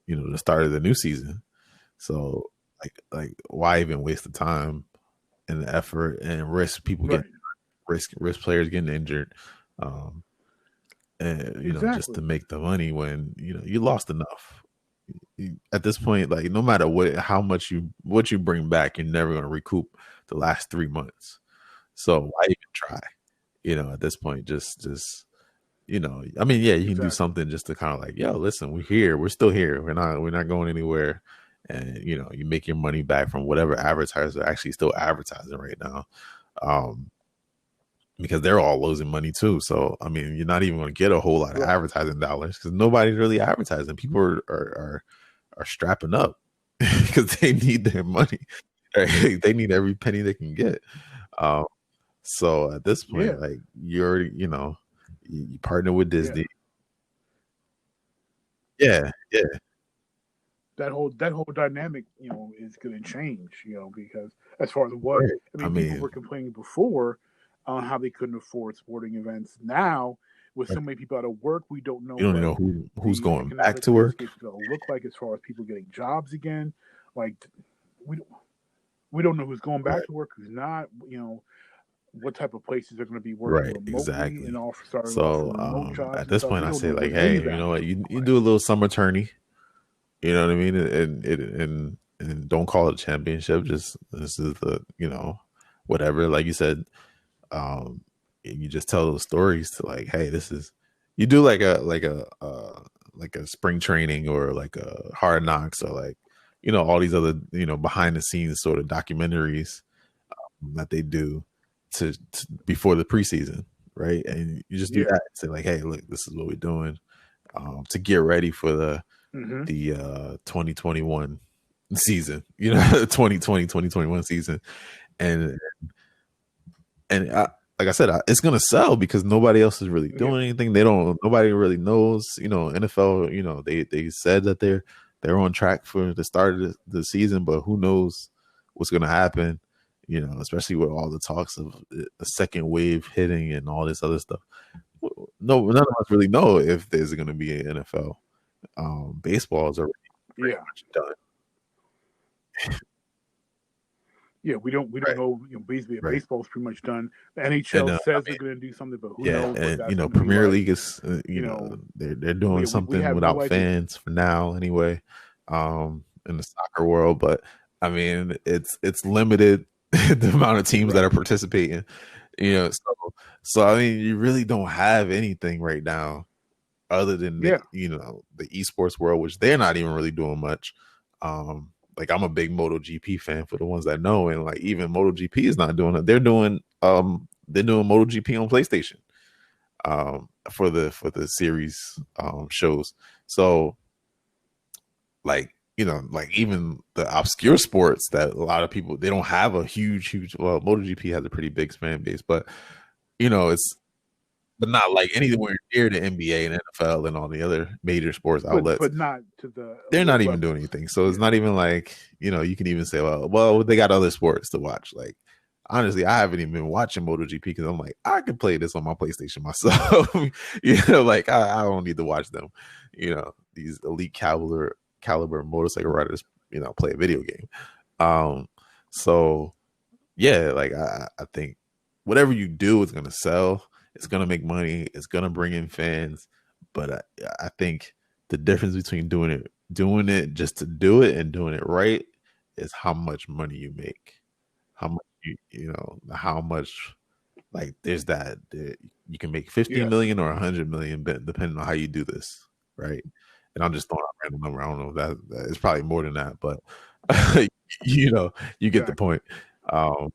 S4: the start of the new season. So like why even waste the time and the effort and risk people getting risk players getting injured, and just to make the money when you lost enough. At this point, like no matter how much you bring back, you're never going to recoup the last 3 months. So why even try? At this point, just I mean, yeah, you can do something just to kind of like, yo, listen, we're here, we're still here, we're not going anywhere, and you make your money back from whatever advertisers are actually still advertising right now. Because they're all losing money too. So, I mean, you're not even going to get a whole lot of advertising dollars because nobody's really advertising. People are strapping up because they need their money. They need every penny they can get. So at this point, like you partner with Disney. Yeah, yeah,
S1: That whole dynamic, is going to change, because as far as what
S4: right.
S1: I
S4: I
S1: mean, people
S4: mean,
S1: were complaining before on how they couldn't afford sporting events. Now, with so
S4: right.
S1: many people out of work, we don't know
S4: You don't even
S1: what
S4: know who's
S1: the
S4: going back
S1: economic
S4: to work.
S1: landscape is going to look like as far as people getting jobs again. Like we we don't know who's going back
S4: Right,
S1: to work, who's not. What type of places are going to be working
S4: right,
S1: remotely and
S4: exactly.
S1: starting
S4: So
S1: offering remote jobs
S4: at
S1: and
S4: this
S1: stuff.
S4: point,
S1: We
S4: I
S1: don't
S4: say
S1: know
S4: like,
S1: what any
S4: hey,
S1: of
S4: you
S1: that
S4: know
S1: is
S4: what?
S1: going to look
S4: You
S1: like.
S4: do a little summer tourney. You know what I mean? And don't call it a championship. Just this is the whatever. Like you said, you just tell those stories to like, hey, this is you do like a spring training or like a hard knocks or like all these other behind the scenes sort of documentaries that they do to before the preseason, right? And you just do
S1: Yeah.
S4: that. Say like, hey, look, this is what we're doing to get ready for
S1: Mm-hmm.
S4: the 2021 season, 2020 season. And like I said, it's gonna sell because nobody else is really
S1: Yeah.
S4: doing anything. Nobody really knows. NFL. They said that they're on track for the start of the season, but who knows what's gonna happen? Especially with all the talks of a second wave hitting and all this other stuff. No, none of us really know if there's gonna be an NFL. Baseball is already pretty
S1: Yeah.
S4: much done.
S1: Yeah, we don't
S4: Right,
S1: know. Basically,
S4: right.
S1: baseball's pretty much done. The
S4: And
S1: NHL
S4: I
S1: says
S4: mean,
S1: they're going to do something, but who
S4: yeah,
S1: knows what
S4: and
S1: that's going to be
S4: Premier
S1: like?
S4: League is
S1: You know,
S4: they're doing
S1: we
S4: something
S1: have no
S4: without
S1: idea.
S4: fans for now anyway, in the soccer world. But I mean, it's limited the amount of teams that
S1: Right.
S4: are participating. So I mean, you really don't have anything right now other than
S1: Yeah.
S4: the esports world, which they're not even really doing much. Like I'm a big MotoGP fan for the ones that know, and like even MotoGP is not doing it. They're doing MotoGP on PlayStation for the series shows. So like even the obscure sports that a lot of people they don't have a huge well MotoGP has a pretty big fan base, but it's but not like anywhere near the NBA and NFL and all the other major sports outlets.
S1: But not to the
S4: They're not even doing
S1: levels.
S4: anything. So it's
S1: Yeah.
S4: not even like, you can even say, well, they got other sports to watch. Like, honestly, I haven't even been watching MotoGP because I'm like, I can play this on my PlayStation myself. Like I don't need to watch them. These elite caliber motorcycle riders, play a video game. So yeah, like I think whatever you do is gonna sell. It's gonna make money. It's gonna bring in fans. But I think the difference between doing it just to do it and doing it right is how much money you make. How much how much like you can make 50
S1: Yes.
S4: million or 100 million depending on how you do this, right? And I'm just throwing out a random number. I don't know if that it's probably more than that, but you get the
S1: Exactly.
S4: point. Um,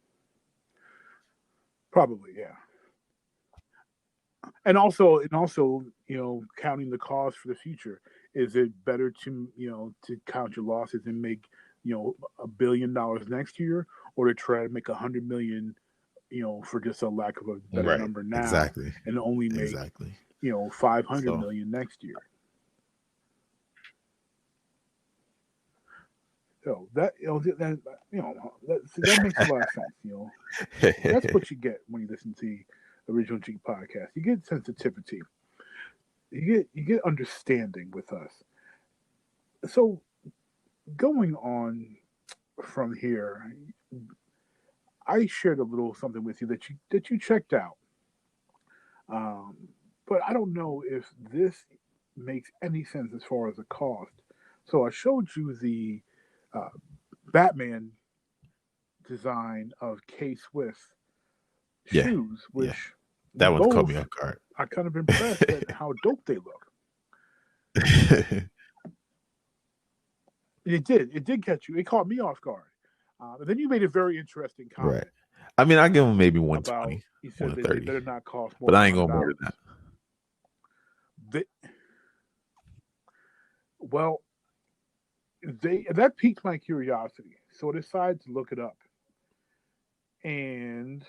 S1: Probably. Yeah. And also, counting the cost for the future. Is it better to count your losses and make $1 billion next year, or to try to make 100 million, for just a lack of a better
S4: right.
S1: number now,
S4: Exactly.
S1: and only make
S4: Exactly.
S1: 500
S4: So
S1: million next year? So that that makes a lot of sense. That's what you get when you listen to the original Jeek podcast. You get sensitivity. You get understanding with us. So going on from here, I shared a little something with you that you checked out. Um, but I don't know if this makes any sense as far as the cost. So I showed you the uh, Batman design of KSwiss
S4: yeah,
S1: shoes,
S4: yeah.
S1: which we
S4: That one caught
S1: both
S4: me off guard.
S1: are kind of impressed at how dope they look. It did. It did catch you. It caught me off guard. And then you made a very interesting
S4: Right.
S1: comment
S4: I mean, I give them maybe
S1: about
S4: 120,
S1: you said that they
S4: 130,
S1: better not cost more
S4: but
S1: than
S4: I ain't going more
S1: $100.
S4: than that.
S1: They, well, that piqued my curiosity, so I decided to look it up, and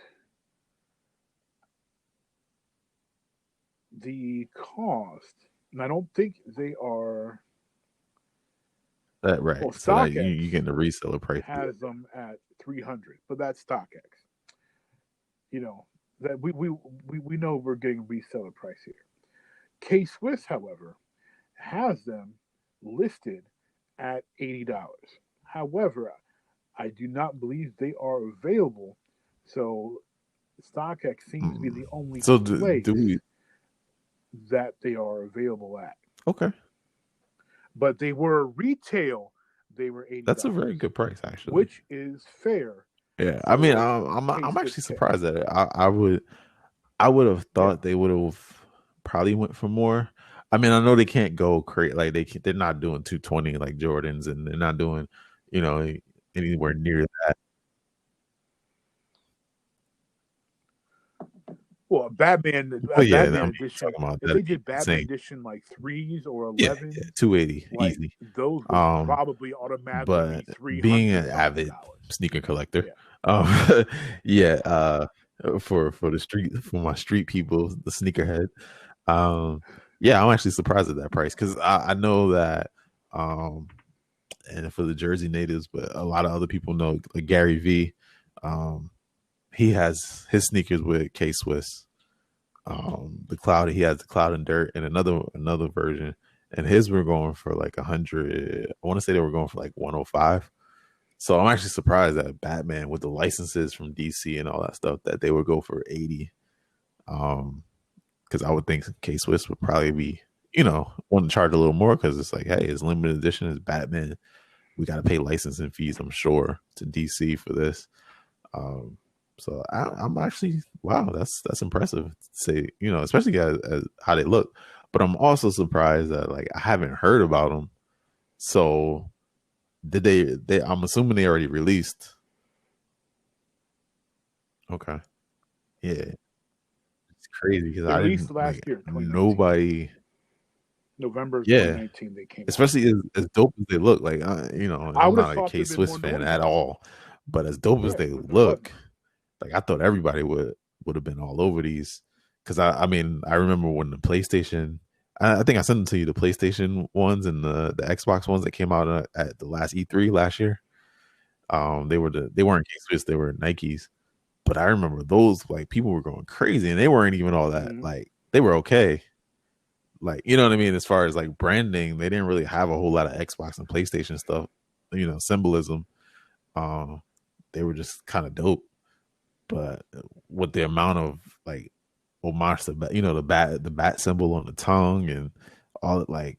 S1: the cost. And I don't think they are.
S4: That right.
S1: Well,
S4: So that
S1: StockX
S4: you getting the reseller price.
S1: has them at 300, but that's StockX. You know that we know we're getting reseller price here. KSwiss, however, has them listed at $80. However, I do not believe they are available. So StockX seems to be the only
S4: So
S1: place
S4: do we?
S1: that they are available at.
S4: Okay,
S1: But they were retail. They were $80.
S4: that's a very good price, actually.
S1: Which is fair.
S4: Yeah, I mean,
S1: for
S4: I'm
S1: K-Swiss
S4: actually
S1: kit.
S4: surprised at it. I would have thought they would have probably went for more. I mean, I know they can't go crazy. Like they're not doing 220 like Jordans, and they're not doing, anywhere near that.
S1: Well, Batman,
S4: But yeah,
S1: Batman
S4: I mean,
S1: edition.
S4: talking about
S1: If
S4: that,
S1: they did Batman
S4: insane.
S1: edition like 3s or
S4: Yeah,
S1: 11s,
S4: 280
S1: like,
S4: easy.
S1: those would probably automatically
S4: But
S1: be $300.
S4: being an avid sneaker collector,
S1: Yeah.
S4: yeah, for my street people, the sneakerhead, yeah, I'm actually surprised at that price because I know that, and for the Jersey natives, but a lot of other people know like Gary V, he has his sneakers with KSwiss. The cloud, he has the cloud and dirt and another version, and his were going for like 100. I want to say they were going for like 105. So I'm actually surprised that Batman with the licenses from DC and all that stuff that they would go for 80. Because I would think KSwiss would probably be, want to charge a little more because it's like, hey, it's limited edition, it's Batman. We got to pay licensing fees, I'm sure, to DC for this. So I'm actually, wow, that's impressive to say, especially as how they look. But I'm also surprised that like I haven't heard about them. So did they? I'm assuming they already released. Okay, yeah, it's crazy because I
S1: released
S4: didn't
S1: last year, 2019.
S4: nobody.
S1: November
S4: Yeah,
S1: 2019 they came out.
S4: especially as dope as they look. Like I'm
S1: would've
S4: not a
S1: thought there'd been
S4: K-Swiss
S1: more
S4: fan
S1: noise
S4: at
S1: on it.
S4: all, but as dope as they
S1: but there
S4: look,
S1: wasn't.
S4: like I thought everybody would have been all over these. Because I mean, I remember when the PlayStation, I think I sent them to you, the PlayStation ones and the Xbox ones that came out at the last E03 last year. They weren't K-Swiss, they were Nikes. But I remember those, like, people were going crazy and they weren't even all that. Like, they were okay. Like, you know what I mean? As far as like branding, they didn't really have a whole lot of Xbox and PlayStation stuff, symbolism. They were just kind of dope. But with the amount of like homage to the bat symbol on the tongue and all like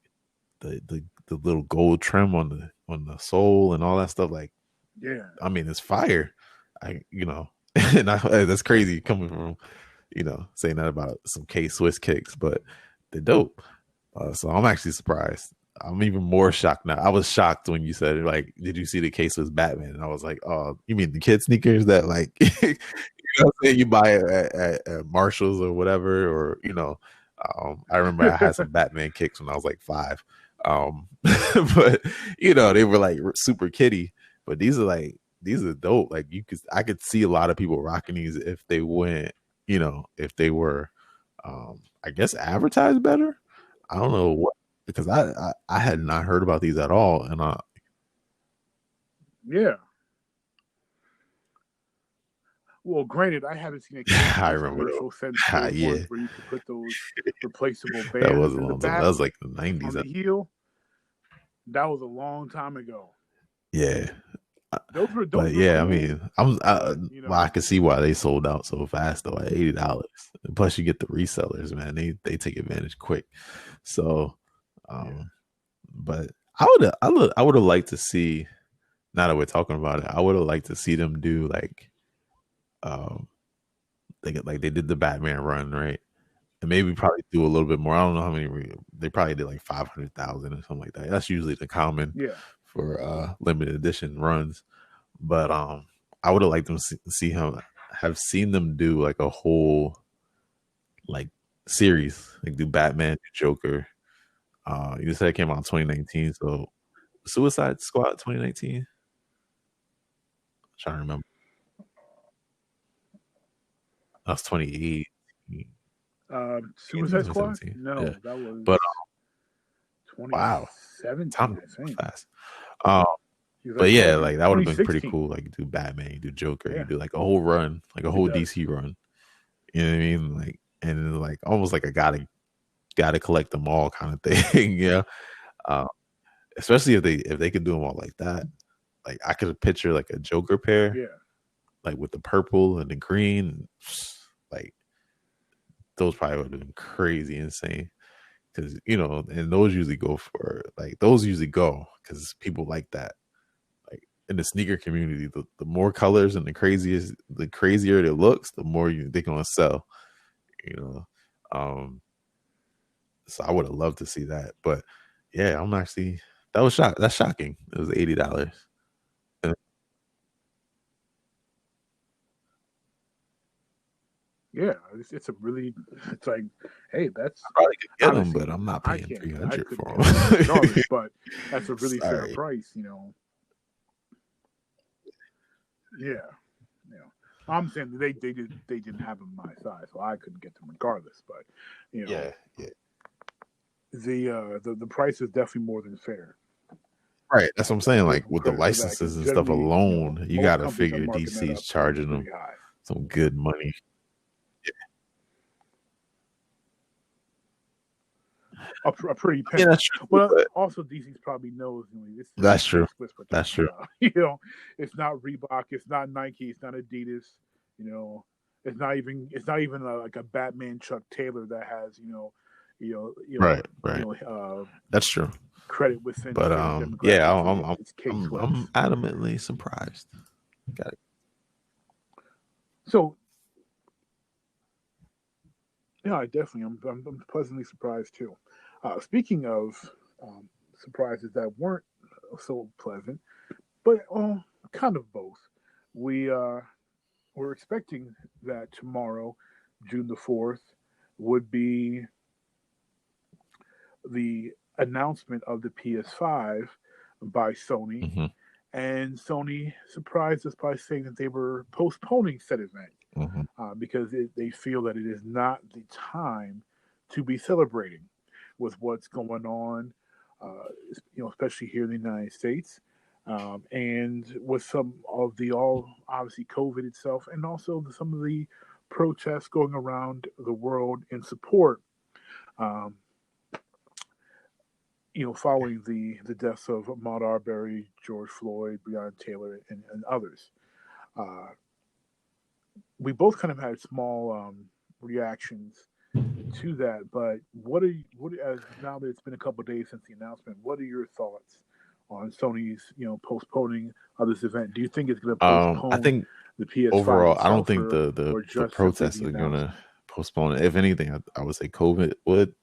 S4: the little gold trim on the sole and all that stuff, like,
S1: yeah,
S4: I mean, it's fire. And that's crazy coming from saying that about some K-Swiss kicks, but they're dope. So I'm actually surprised. I'm even more shocked now. I was shocked when you said, like, did you see the KSwiss Batman? And I was like, oh, you mean the kid sneakers that, like, you buy at Marshalls or whatever, or I remember I had some Batman kicks when I was like 5. But they were like super kiddie. But these are dope. Like I could see a lot of people rocking these if they went, if they were, I guess advertised better. I don't know what, because I had not heard about these at all, and
S1: yeah. Well, granted, I haven't seen a
S4: I remember
S1: commercial since
S4: yeah,
S1: where you could put those replaceable bands.
S4: That was a
S1: in
S4: long
S1: the
S4: time.
S1: back
S4: That was like the 90s.
S1: On the heel. That was a long time ago.
S4: Yeah.
S1: Those were
S4: but yeah, cool. I mean, I can see why they sold out so fast though at $80. Plus, you get the resellers, man. They take advantage quick. So, but I would have liked to see. Now that we're talking about it, I would have liked to see them do like, they did the Batman run, right? And maybe probably do a little bit more. I don't know how many. They probably did like 500,000 or something like that. That's usually the common for limited edition runs. But I would have liked them to have seen them do like a whole like series, like do Batman, Joker. You said it came out in 2019, so Suicide Squad 2019. I'm trying to remember. That was 2018.
S1: Suicide Squad? No, that was.
S4: But
S1: 2017.
S4: Time fast. Um,
S1: He's
S4: but
S1: like,
S4: yeah,
S1: oh,
S4: like that would have been pretty
S1: 2016.
S4: cool. Like you do Batman, you do Joker,
S1: Yeah.
S4: you do like a whole run, like a whole
S1: does.
S4: DC run. You know what I mean? Like, and like almost like a gotta collect them all kind of thing. Yeah. Especially if they could do them all like that. Like I could picture like a Joker pair,
S1: Yeah.
S4: like with the purple and the green. Like those probably would have been crazy insane. Because and those usually go because people like that. Like in the sneaker community, the more colors and the crazier it looks, the more they're gonna sell. So I would have loved to see that, but yeah, that's shocking. It was $80.
S1: Yeah, it's like, hey, that's
S4: I probably could get them,
S1: honestly,
S4: but I'm not
S1: I
S4: paying
S1: can't, I
S4: $300
S1: couldn't
S4: for
S1: get them regardless,
S4: them.
S1: but that's a really fair
S4: Sorry.
S1: price, Yeah, I'm saying they didn't have them my size, so I couldn't get them regardless. But
S4: Yeah.
S1: the price is definitely more than fair.
S4: Right, that's what I'm saying. Like with the
S1: Credit for that, 'cause
S4: licenses and stuff
S1: generally,
S4: alone, you
S1: most
S4: got to
S1: companies are
S4: figure
S1: marking that
S4: DC's
S1: up
S4: charging them
S1: pretty high.
S4: some good money.
S1: A pretty penny.
S4: Yeah, that's true.
S1: Well,
S4: but
S1: also DC probably knows this is
S4: That's true.
S1: KSwiss we're
S4: That's
S1: talking
S4: true.
S1: about. It's not Reebok, it's not Nike, it's not Adidas. It's not even like a Batman Chuck Taylor that has
S4: Right. That's true.
S1: credit within
S4: But
S1: certain demographics.
S4: yeah,
S1: It's KSwiss.
S4: I'm adamantly surprised. Got it.
S1: So yeah, I'm pleasantly surprised too. Speaking of surprises that weren't so pleasant, but kind of both. We're expecting that tomorrow, June the 4th, would be the announcement of the PS5 by Sony.
S4: Mm-hmm.
S1: And Sony surprised us by saying that they were postponing said event because they feel that it is not the time to be celebrating with what's going on, especially here in the United States, and with some of the obviously COVID itself, and also some of the protests going around the world in support. Following the deaths of Ahmaud Arbery, George Floyd, Breonna Taylor, and others. We both kind of had small reactions to that, but now that it's been a couple of days since the announcement, what are your thoughts on Sony's postponing of this event? Do you think it's going to postpone
S4: I think
S1: the PS5
S4: overall, I don't think
S1: or
S4: the
S1: just
S4: protests
S1: simply
S4: are
S1: the
S4: going to
S1: announcement?
S4: postpone it. If anything, I would say COVID would.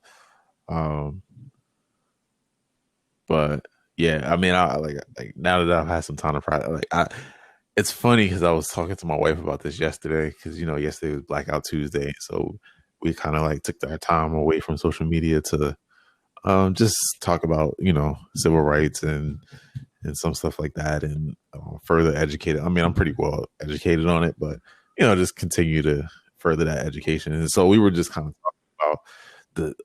S4: But yeah, I mean, I like now that I've had some time to practice, it's funny because I was talking to my wife about this yesterday because yesterday was Blackout Tuesday, so we kind of like took our time away from social media to just talk about civil rights and some stuff like that, and further educate. I mean, I'm pretty well educated on it, but just continue to further that education. And so we were just kind of talking about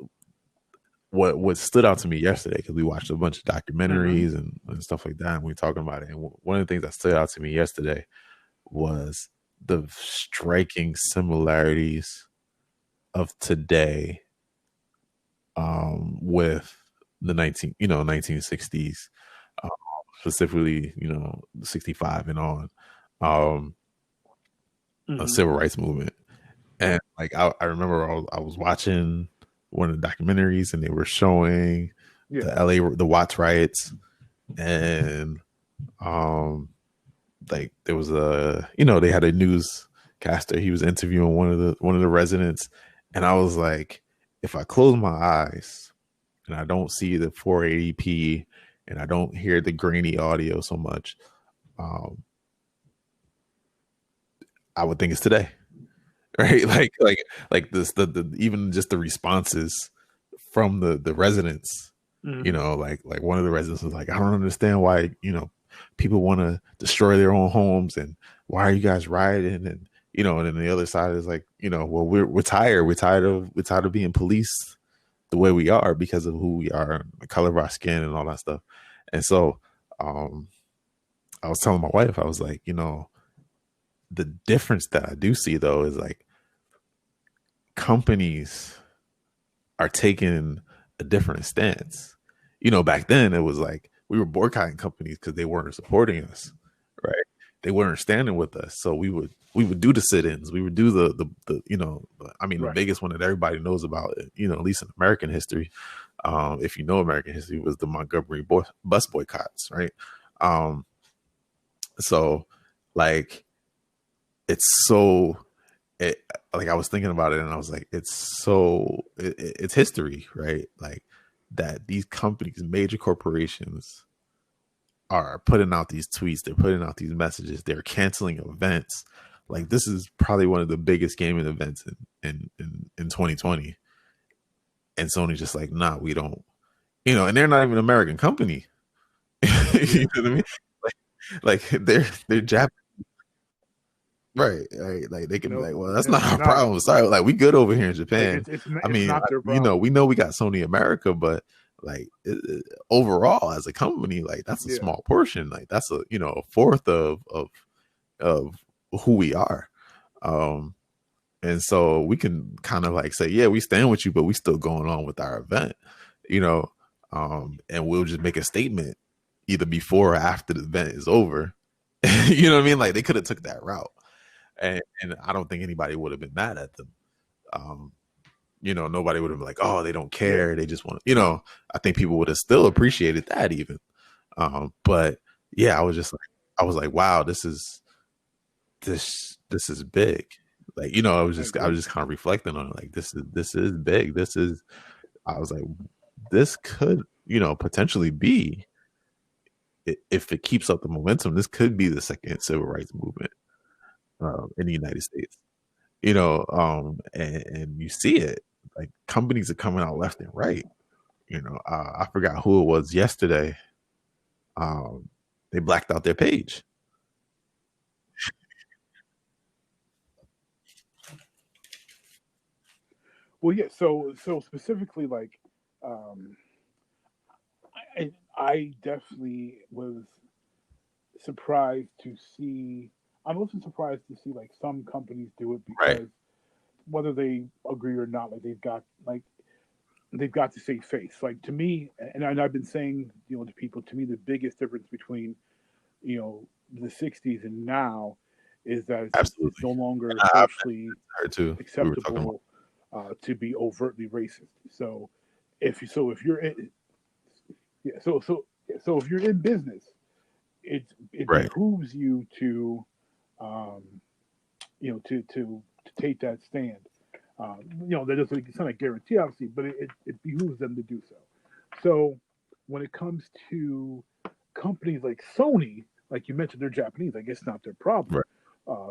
S4: what stood out to me yesterday, because we watched a bunch of documentaries and stuff like that, and we were talking about it. And one of the things that stood out to me yesterday was the striking similarities of today with the 1960s, specifically 65 and on, a civil rights movement. And like I remember I was watching one of the documentaries and they were showing the Watts riots, and like there was they had a newscaster, he was interviewing one of the residents, and I was like, if I close my eyes and I don't see the 480p and I don't hear the grainy audio so much, I would think it's today. Right, like this, the even just the responses from the residents, like one of the residents was like, I don't understand why people want to destroy their own homes, and why are you guys rioting? And and then the other side is like, well, we're tired of being policed the way we are because of who we are, the color of our skin, and all that stuff. And so I was telling my wife, I was like, the difference that I do see though is like companies are taking a different stance. Back then it was like we were boycotting companies because they weren't supporting us, right? They weren't standing with us, so we would do the sit-ins. We would do the the biggest one that everybody knows about, at least in American history. If you know American history, was the Montgomery bus boycotts, right? So like it's so like I was thinking about it and I was like, it's history, right? Like that these companies, major corporations, are putting out these tweets, they're putting out these messages, they're canceling events. Like this is probably one of the biggest gaming events in 2020. And Sony's just like, nah, we don't, and they're not even an American company. You know what I mean? Like they're Japanese. Right. Like they can be like, well, that's not our problem. Sorry. Like we good over here in Japan.
S1: It's not their problem.
S4: We know we got Sony America, but like overall as a company, like that's a small portion. Like that's a fourth of who we are. And so we can kind of like say, yeah, we stand with you, but we still going on with our event, and we'll just make a statement either before or after the event is over. You know what I mean? Like they could have took that route. And I don't think anybody would have been mad at them. Nobody would have been like, oh, they don't care. They just want to, I think people would have still appreciated that even. But yeah, I was like, wow, this is big. Like, I was just kind of reflecting on it. Like, this is big. I was like, this could, potentially be, if it keeps up the momentum, this could be the second civil rights movement in the United States, and you see it, like companies are coming out left and right. I forgot who it was yesterday. They blacked out their page.
S1: Well, yeah. So specifically, like, I definitely was surprised to see. I wasn't surprised to see like some companies do it because whether they agree or not, like they've got to save face. Like to me, and I've been saying to people, to me the biggest difference between the '60s and now is that it's no longer socially acceptable to be overtly racist. So if you're in, if you're in business, it behooves you to to take that stand. That doesn't, it's not a guarantee, obviously, but it behooves them to do so. So when it comes to companies like Sony, like you mentioned, they're Japanese. I guess not their problem.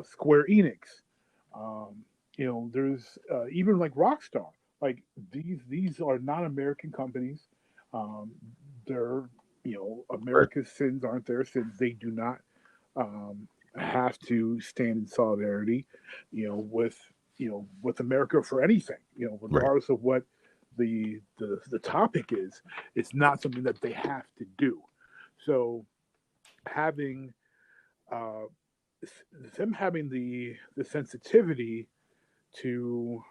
S1: Square Enix, there's even like Rockstar. Like these are not American companies. They're America's sins aren't their sins. They do not have to stand in solidarity, with America for anything, regardless of what the topic is. It's not something that they have to do. So having them having the sensitivity to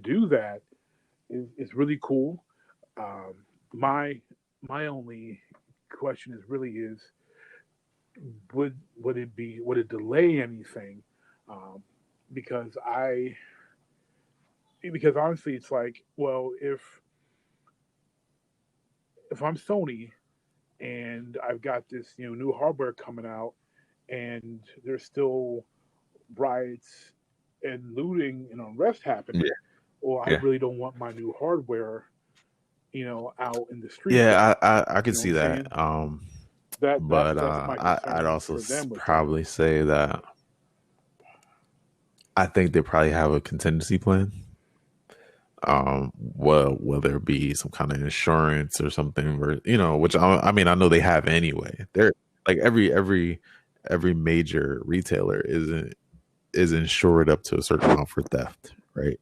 S1: do that is really cool. My only question is would it delay anything? Because honestly, it's like, well, if I'm Sony and I've got this new hardware coming out and there's still riots and looting and unrest happening, I really don't want my new hardware out in the street.
S4: Yeah, I could see that. But I'd also probably say that I think they probably have a contingency plan. Well, whether it be some kind of insurance or something, or which I know they have anyway. They're like every major retailer is insured up to a certain amount for theft, right?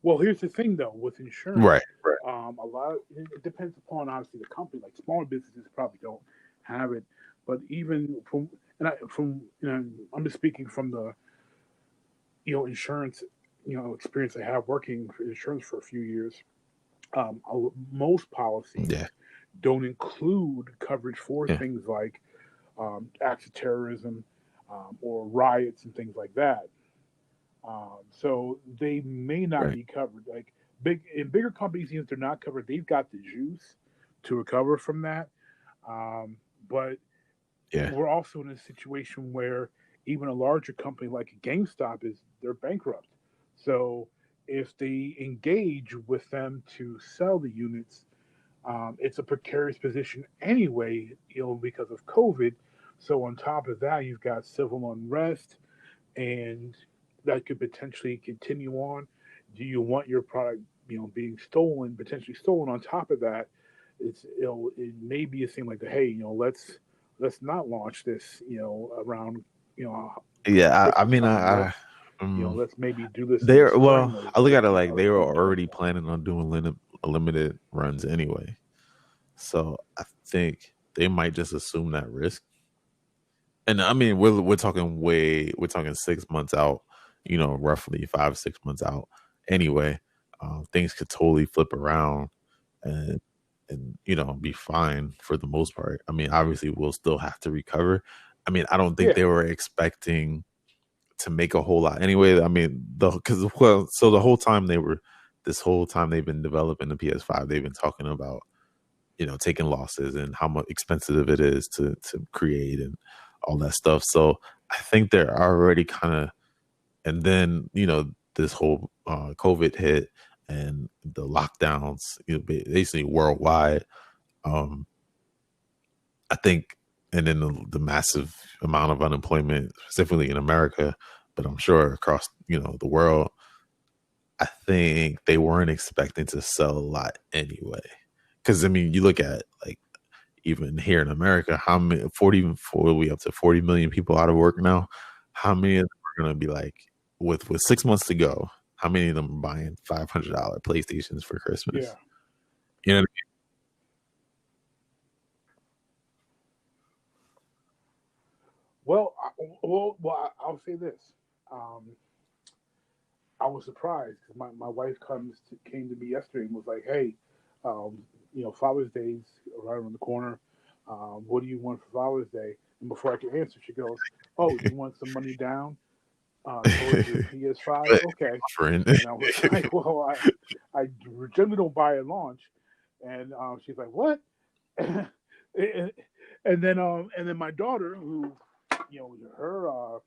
S1: Well, here's the thing, though, with insurance,
S4: Right.
S1: a lot it depends upon obviously the company. Like smaller businesses probably don't have it, but even I'm just speaking from the insurance experience I have working for insurance for a few years. Most policies
S4: Yeah.
S1: don't include coverage for
S4: Yeah.
S1: things like acts of terrorism or riots and things like that. So they may not
S4: Right.
S1: be covered. Like bigger companies, even if they're not covered, they've got the juice to recover from that. But
S4: Yeah.
S1: we're also in a situation where even a larger company like GameStop they're bankrupt. So if they engage with them to sell the units, it's a precarious position anyway, because of COVID. So on top of that, you've got civil unrest, and that could potentially continue on. Do you want your product, being stolen, potentially stolen? On top of that, it may be a thing like, hey, let's not launch this, around,
S4: Yeah. I
S1: Christmas
S4: mean,
S1: time.
S4: um,
S1: Let's maybe do this in the
S4: they're
S1: spring
S4: well. I look at it
S1: or
S4: like they were
S1: winter.
S4: already planning on doing limited runs anyway. So I think they might just assume that risk. And I mean, we're talking 6 months out, roughly 5-6 months out. Anyway, things could totally flip around and be fine for the most part. I mean, obviously we'll still have to recover. I mean, I don't think
S1: Yeah.
S4: they were expecting to make a whole lot anyway. I mean, so the whole time they've been developing the PS5, they've been talking about taking losses and how much expensive it is to create and all that stuff. So I think they're already kind of, and then this whole COVID hit and the lockdowns, basically worldwide. I think, and then the massive amount of unemployment, specifically in America, but I'm sure across the world. I think they weren't expecting to sell a lot anyway. Because I mean, you look at like even here in America, how many we up to 40 million people out of work now. How many of them are going to be like with 6 months to go? How many of them are buying $500 PlayStations for Christmas?
S1: Yeah.
S4: You know what
S1: Well, I'll say this. I was surprised because my wife came to me yesterday and was like, "Hey, Father's Day's right around the corner. What do you want for Father's Day?" And before I could answer, she goes, "Oh, you want some money down towards your PS5? Okay."
S4: Friend.
S1: And I was like, "Well, I generally don't buy at launch." And she's like, "What?" and then my daughter, who her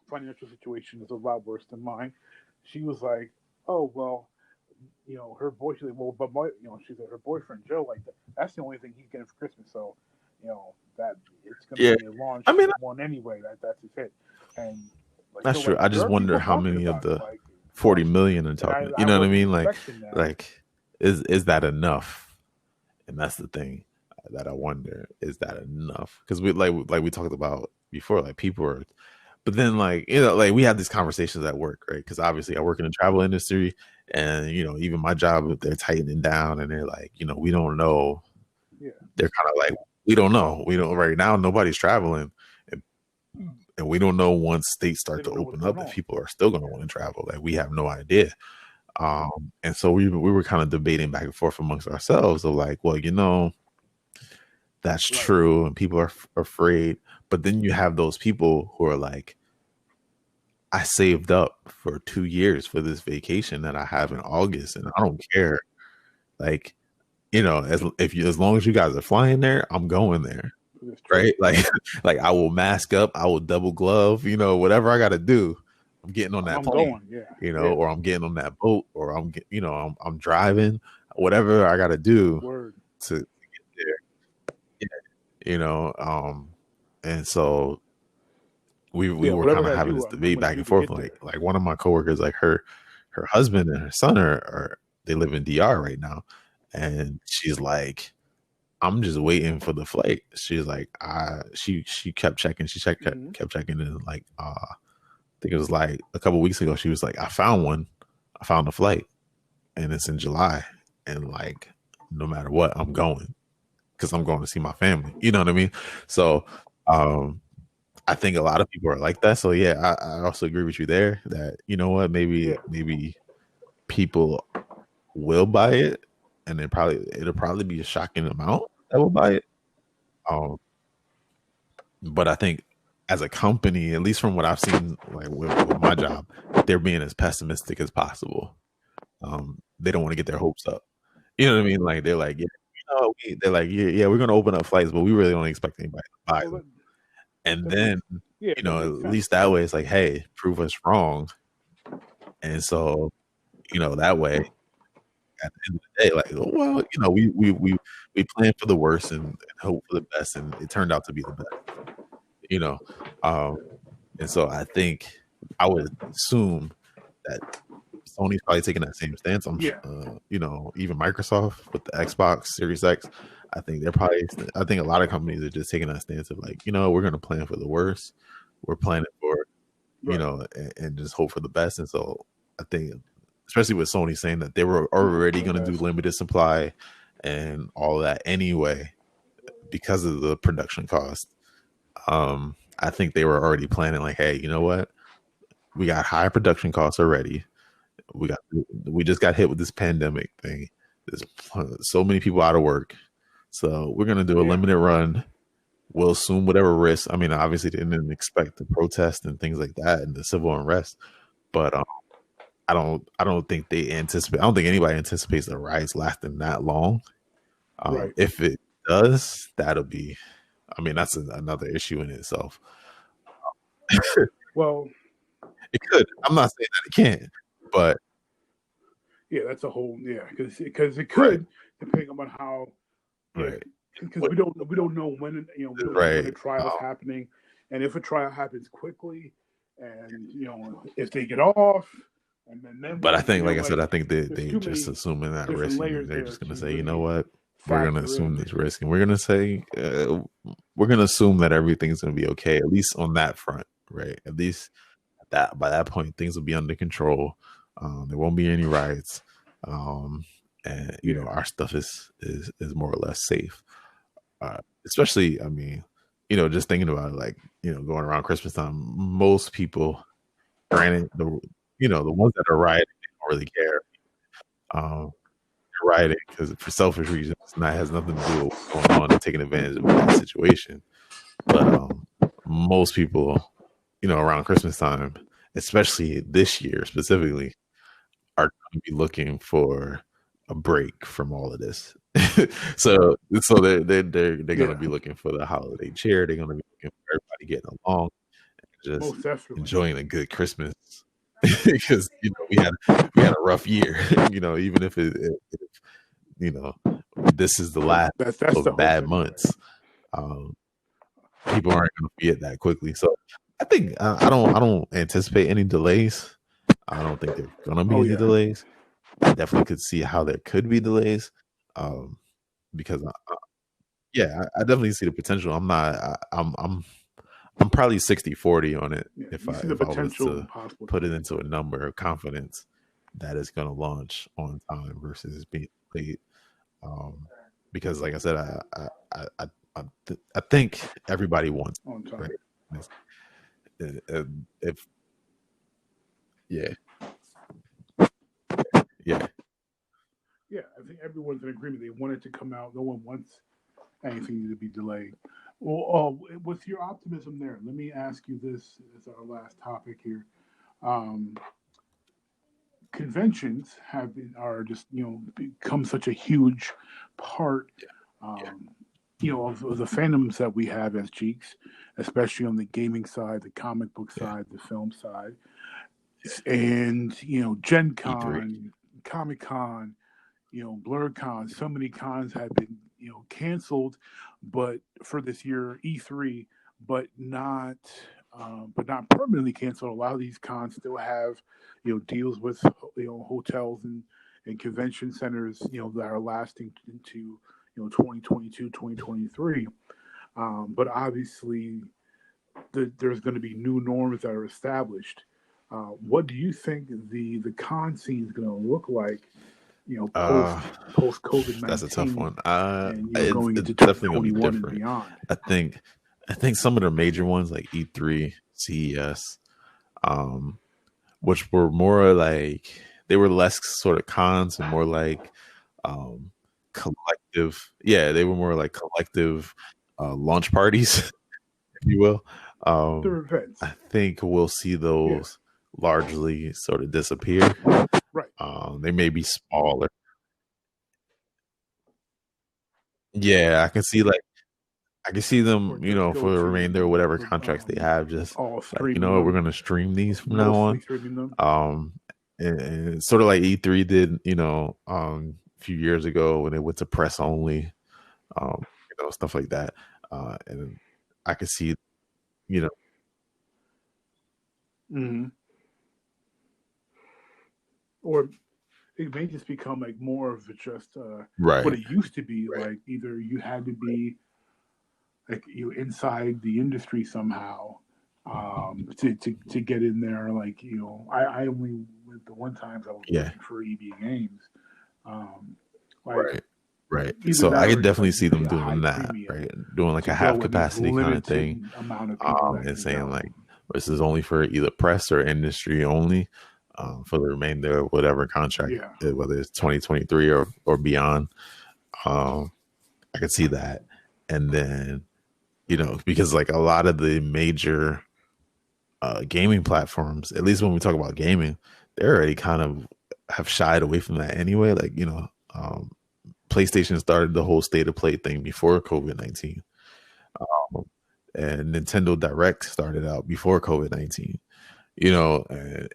S1: financial situation is a lot worse than mine. She was like, "Oh well, her boy." She's like, "Well, but she's like, her boyfriend Joe, like that's the only thing he's getting for Christmas. So, that it's gonna be a launch one anyway. That's his hit." And
S4: that's true. I just wonder how many of the 40 million are talking.
S1: I
S4: You know what I mean?
S1: that.
S4: Is that enough? And that's the thing that I wonder: is that enough? Because we we talked about before, like people are. But then, we have these conversations at work, right? Because obviously I work in the travel industry, and even my job, they're tightening down, and they're like, we don't know.
S1: Yeah.
S4: They're kind of like, we don't know. We don't right now. Nobody's traveling, and we don't know once states start to open up if people are still going to want to travel. Like we have no idea. And so we were kind of debating back and forth amongst ourselves of like, well, that's true, and people are afraid. But then you have those people who are like, I saved up for 2 years for this vacation that I have in August, and I don't care. Like, as long as you guys are flying there, I'm going there. Right? Like I will mask up, I will double glove, whatever I got to do. I'm getting on that plane, or I'm getting on that boat, or I'm driving, whatever I got to do to get there. And so we were kind of having this debate back and forth. Like one of my coworkers, like her husband and her son they live in DR right now, and she's like, I'm just waiting for the flight. She's like, she kept checking. She kept checking, and I think it was like a couple weeks ago. She was like, I found one. I found a flight. and it's in July, and like no matter what, I'm going because I'm going to see my family. You know what I mean? So I think a lot of people are like that. So yeah, I also agree with you there that you know what, maybe people will buy it, and then it'll probably be a shocking amount that will buy it. But I think as a company, at least from what I've seen, like with my job, they're being as pessimistic as possible. They don't want to get their hopes up. You know what I mean? Like they're like, yeah, they're like, yeah, we're gonna open up flights, but we really don't expect anybody to buy them. And then, at least that way, it's like, hey, prove us wrong. And so, that way, at the end of the day, like, well, we planned for the worst and hope for the best, and it turned out to be the best. And so I think I would assume that Sony's probably taking that same stance. Even Microsoft with the Xbox Series X, I think a lot of companies are just taking that stance of like, we're going to plan for the worst. We're planning for, and just hope for the best. And so I think, especially with Sony saying that they were already going to do limited supply and all of that anyway, because of the production cost. I think they were already planning like, hey, you know what? We got high production costs already. We just got hit with this pandemic thing. There's so many people out of work. So we're going to do a limited run. We'll assume whatever risk. I mean, obviously they didn't expect the protest and things like that and the civil unrest, but I don't think they anticipate. I don't think anybody anticipates the riots lasting that long. If it does, that'll be. I mean, that's another issue in itself.
S1: Well,
S4: it could. I'm not saying that it can't, but
S1: that's a whole because it could, depending on how.
S4: Right.
S1: Because we don't know when when the trial is happening, and if a trial happens quickly, and if they get off, and then.
S4: But I think, like I said, I think they just assuming that risk, and they're just going to say, you know what, we're going to assume this risk, and we're going to say we're going to assume that everything's going to be okay, at least on that front, right? At least by that point, things will be under control. There won't be any riots, and our stuff is more or less safe. Especially, I mean, just thinking about it, like, going around Christmas time, most people, granted, the ones that are rioting, they don't really care. They're rioting because for selfish reasons, and that has nothing to do with what's going on and taking advantage of that situation. But most people, around Christmas time, especially this year specifically, are going to be looking for a break from all of this. so they're going to be looking for the holiday cheer. They're going to be looking for everybody getting along and just enjoying a good Christmas. Because we had a rough year. Even if this is the last of the bad months, people aren't going to forget that quickly. So I think I don't anticipate any delays. I don't think there's going to be any delays. I definitely could see how there could be delays, because I definitely see the potential. I'm probably 60-40 on it. If I was to put it into a number of confidence that it's going to launch on time versus being late, because like I said, I think everybody wants
S1: on time.
S4: Right? I think
S1: everyone's in agreement. They want it to come out. No one wants anything to be delayed. Well, with your optimism there, let me ask you this as our last topic here. Conventions become such a huge part, of the fandoms that we have as Jeeks, especially on the gaming side, the comic book side, the film side, and Gen Con, Comic Con, BlurCon. So many cons have been canceled, but for this year E03, but not permanently canceled. A lot of these cons still have deals with hotels and convention centers that are lasting into 2022, 2023. But obviously there's going to be new norms that are established. What do you think the con scene is going to look like
S4: Uh,
S1: post COVID-19.
S4: that's a tough one.
S1: And going
S4: It's
S1: into
S4: definitely gonna be
S1: 2021 and
S4: different.
S1: beyond.
S4: I think some of the major ones like E03, CES, which were more like they were less sort of cons and more like collective. Yeah, they were more like collective launch parties, if you will.
S1: They're events.
S4: I think we'll see those largely sort of disappear.
S1: Right.
S4: They may be smaller. Yeah, I can see them, for the remainder of whatever contracts they have, just
S1: all
S4: like,
S1: streaming
S4: we're
S1: them,
S4: gonna stream these from now
S1: mostly
S4: on.
S1: streaming them.
S4: And sort of like E3 did, a few years ago when they went to press only, stuff like that. And I could see,
S1: Mm-hmm. Or it may just become like more of just
S4: right.
S1: what it used to be.
S4: Right.
S1: Like either you had to be like inside the industry somehow to get in there. Like I only went the one time I was working for EB Games.
S4: Right. So I could definitely see them doing that, right? Doing like a half capacity kind of thing.
S1: Amount of people
S4: And saying like, this is only for either press or industry only, for the remainder of whatever contract, whether it's 2023 or beyond. I could see that. And then, because like a lot of the major gaming platforms, at least when we talk about gaming, they already kind of have shied away from that anyway. Like, PlayStation started the whole state of play thing before COVID-19. And Nintendo Direct started out before COVID-19. Xbox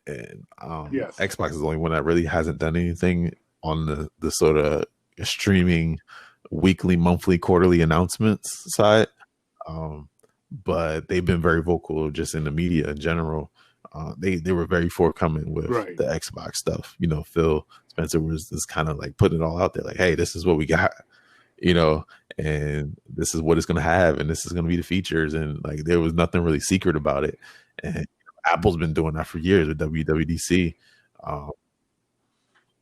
S4: is the only one that really hasn't done anything on the sort of streaming weekly, monthly, quarterly announcements side. But they've been very vocal just in the media in general. They were very forthcoming with the Xbox stuff. Phil Spencer was kind of like putting it all out there, like, hey, this is what we got, and this is what it's going to have, and this is going to be the features. And like, there was nothing really secret about it. And Apple's been doing that for years with WWDC.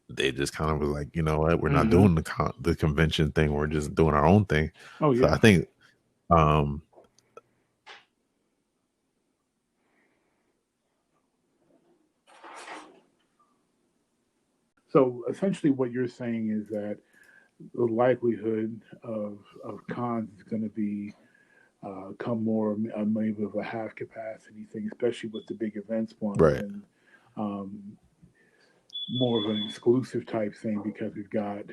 S4: They just kind of was like, you know what, we're not doing the convention thing. We're just doing our own thing.
S1: Oh yeah.
S4: So I think,
S1: so essentially what you're saying is that the likelihood of cons is going to be come more maybe of a half capacity thing, especially with the big events one,
S4: right?
S1: And more of an exclusive type thing because we've got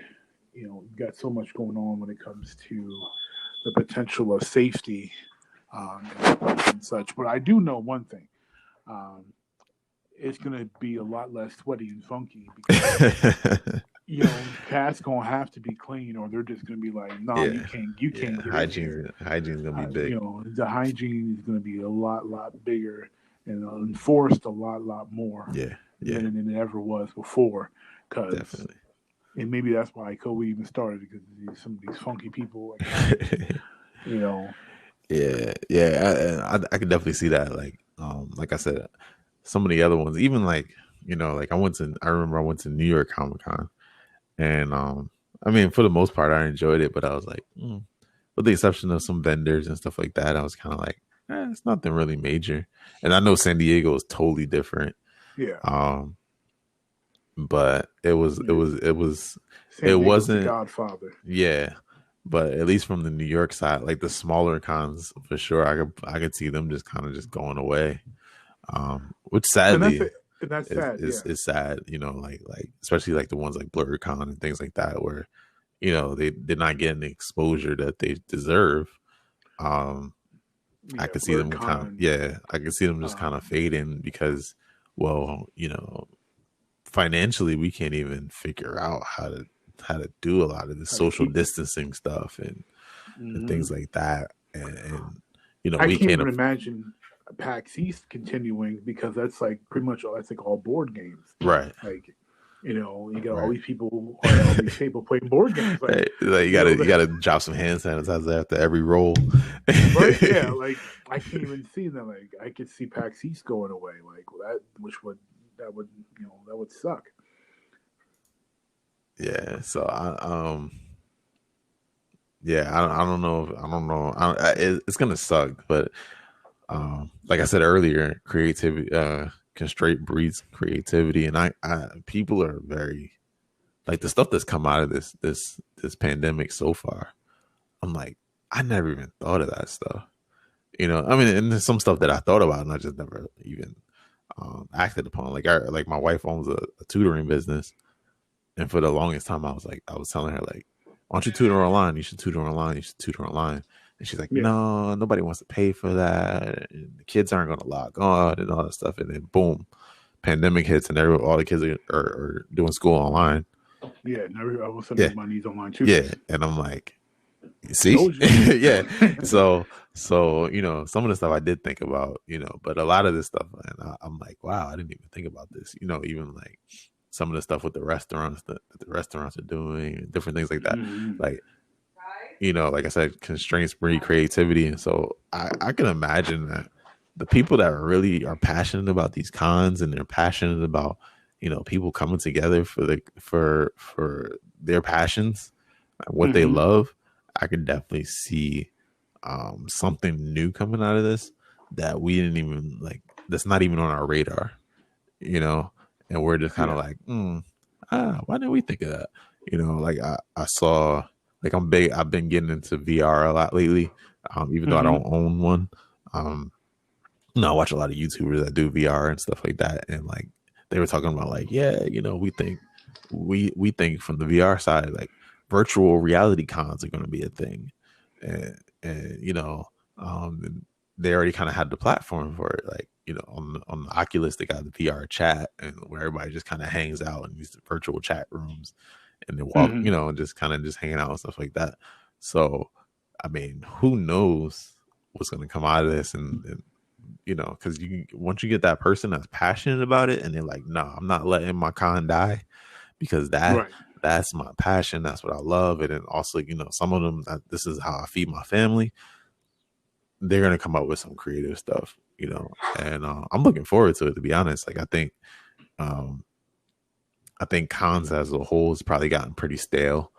S1: so much going on when it comes to the potential of safety and such. But I do know one thing. It's going to be a lot less sweaty and funky because cats going to have to be clean, or they're just going to be like, no, you can't get
S4: hygiene's going to be big.
S1: The hygiene is going to be a lot bigger and enforced a lot more than it ever was before.
S4: Definitely.
S1: And maybe that's why COVID even started, because some of these funky people,
S4: I could definitely see that. Like I said, some of the other ones, even like I remember I went to New York Comic Con, and I mean, for the most part, I enjoyed it, but I was like, with the exception of some vendors and stuff like that, I was kind of like, it's nothing really major. And I know San Diego is totally different.
S1: Yeah.
S4: But it wasn't
S1: Godfather.
S4: Yeah. But at least from the New York side, like the smaller cons, for sure, I could see them just kind of just going away. Which sadly
S1: that's sad.
S4: It's sad, like especially like the ones like BlurredCon and things like that, where they're not getting the exposure that they deserve. I could see them I could see them just kind of fading because, well, financially we can't even figure out how to do a lot of the social distancing stuff and things like that, and
S1: I
S4: we
S1: can't
S4: can't
S1: even imagine PAX East continuing, because that's like pretty much all board games,
S4: right?
S1: Like you got all these people playing board games, like
S4: you gotta drop some hand sanitizer after every roll.
S1: Right? Yeah, like I can't even see them. Like I could see PAX East going away, like that would suck.
S4: Yeah. So yeah, I don't know. I don't know. It's gonna suck, but like I said earlier, creativity, constraint breeds creativity, and I people are very like the stuff that's come out of this pandemic so far. I'm like, I never even thought of that stuff. You know, I mean, and there's some stuff that I thought about and I just never even acted upon. Like my wife owns a tutoring business, and for the longest time, I was telling her like, why don't you tutor online? You should tutor online. You should tutor online. And she's like,
S1: Yeah.
S4: no, nobody wants to pay for that. And the kids aren't going to log on and all that stuff. And then boom, pandemic hits and all the kids are doing school online.
S1: Yeah, and I was sending my needs online too.
S4: Yeah, and I'm like, see, yeah. So you know, some of the stuff I did think about, you know, but a lot of this stuff, and I'm like, wow, I didn't even think about this. You know, even like some of the stuff with the restaurants that the restaurants are doing, different things like that. Like, you know, like I said, constraints breed creativity, and so I can imagine that the people that really are passionate about these cons and they're passionate about, you know, people coming together for their passions, what they love. I could definitely see something new coming out of this that we didn't even like. That's not even on our radar, you know. And we're just kind of like, why didn't we think of that? You know, like I saw, like I've been getting into VR a lot lately, even though I don't own one. I watch a lot of YouTubers that do VR and stuff like that, and like they were talking about like, yeah, you know, we think from the VR side, like virtual reality cons are going to be a thing, and you know, they already kind of had the platform for it, like, you know, on the Oculus they got the VR chat, and where everybody just kind of hangs out in these virtual chat rooms, and they walk, you know, and just kind of just hanging out and stuff like that. So, I mean, who knows what's going to come out of this, and you know, because once you get that person that's passionate about it, and they're like, no, I'm not letting my con die, because that's my passion, that's what I love. And then also, you know, some of them, this is how I feed my family. They're gonna come up with some creative stuff, you know, and I'm looking forward to it, to be honest. Like I think cons as a whole has probably gotten pretty stale.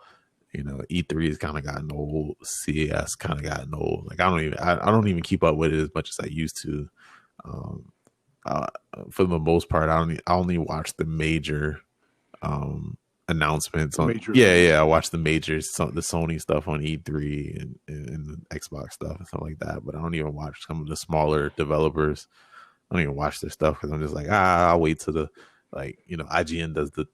S4: You know, E03 has kind of gotten old. CES kind of gotten old. Like I don't even keep up with it as much as I used to. For the most part, I only watch the major announcements on. I watch the majors, the Sony stuff on E3 and the Xbox stuff and stuff like that. But I don't even watch some of the smaller developers. I don't even watch their stuff because I'm just like, I'll wait till the, like, you know, IGN does the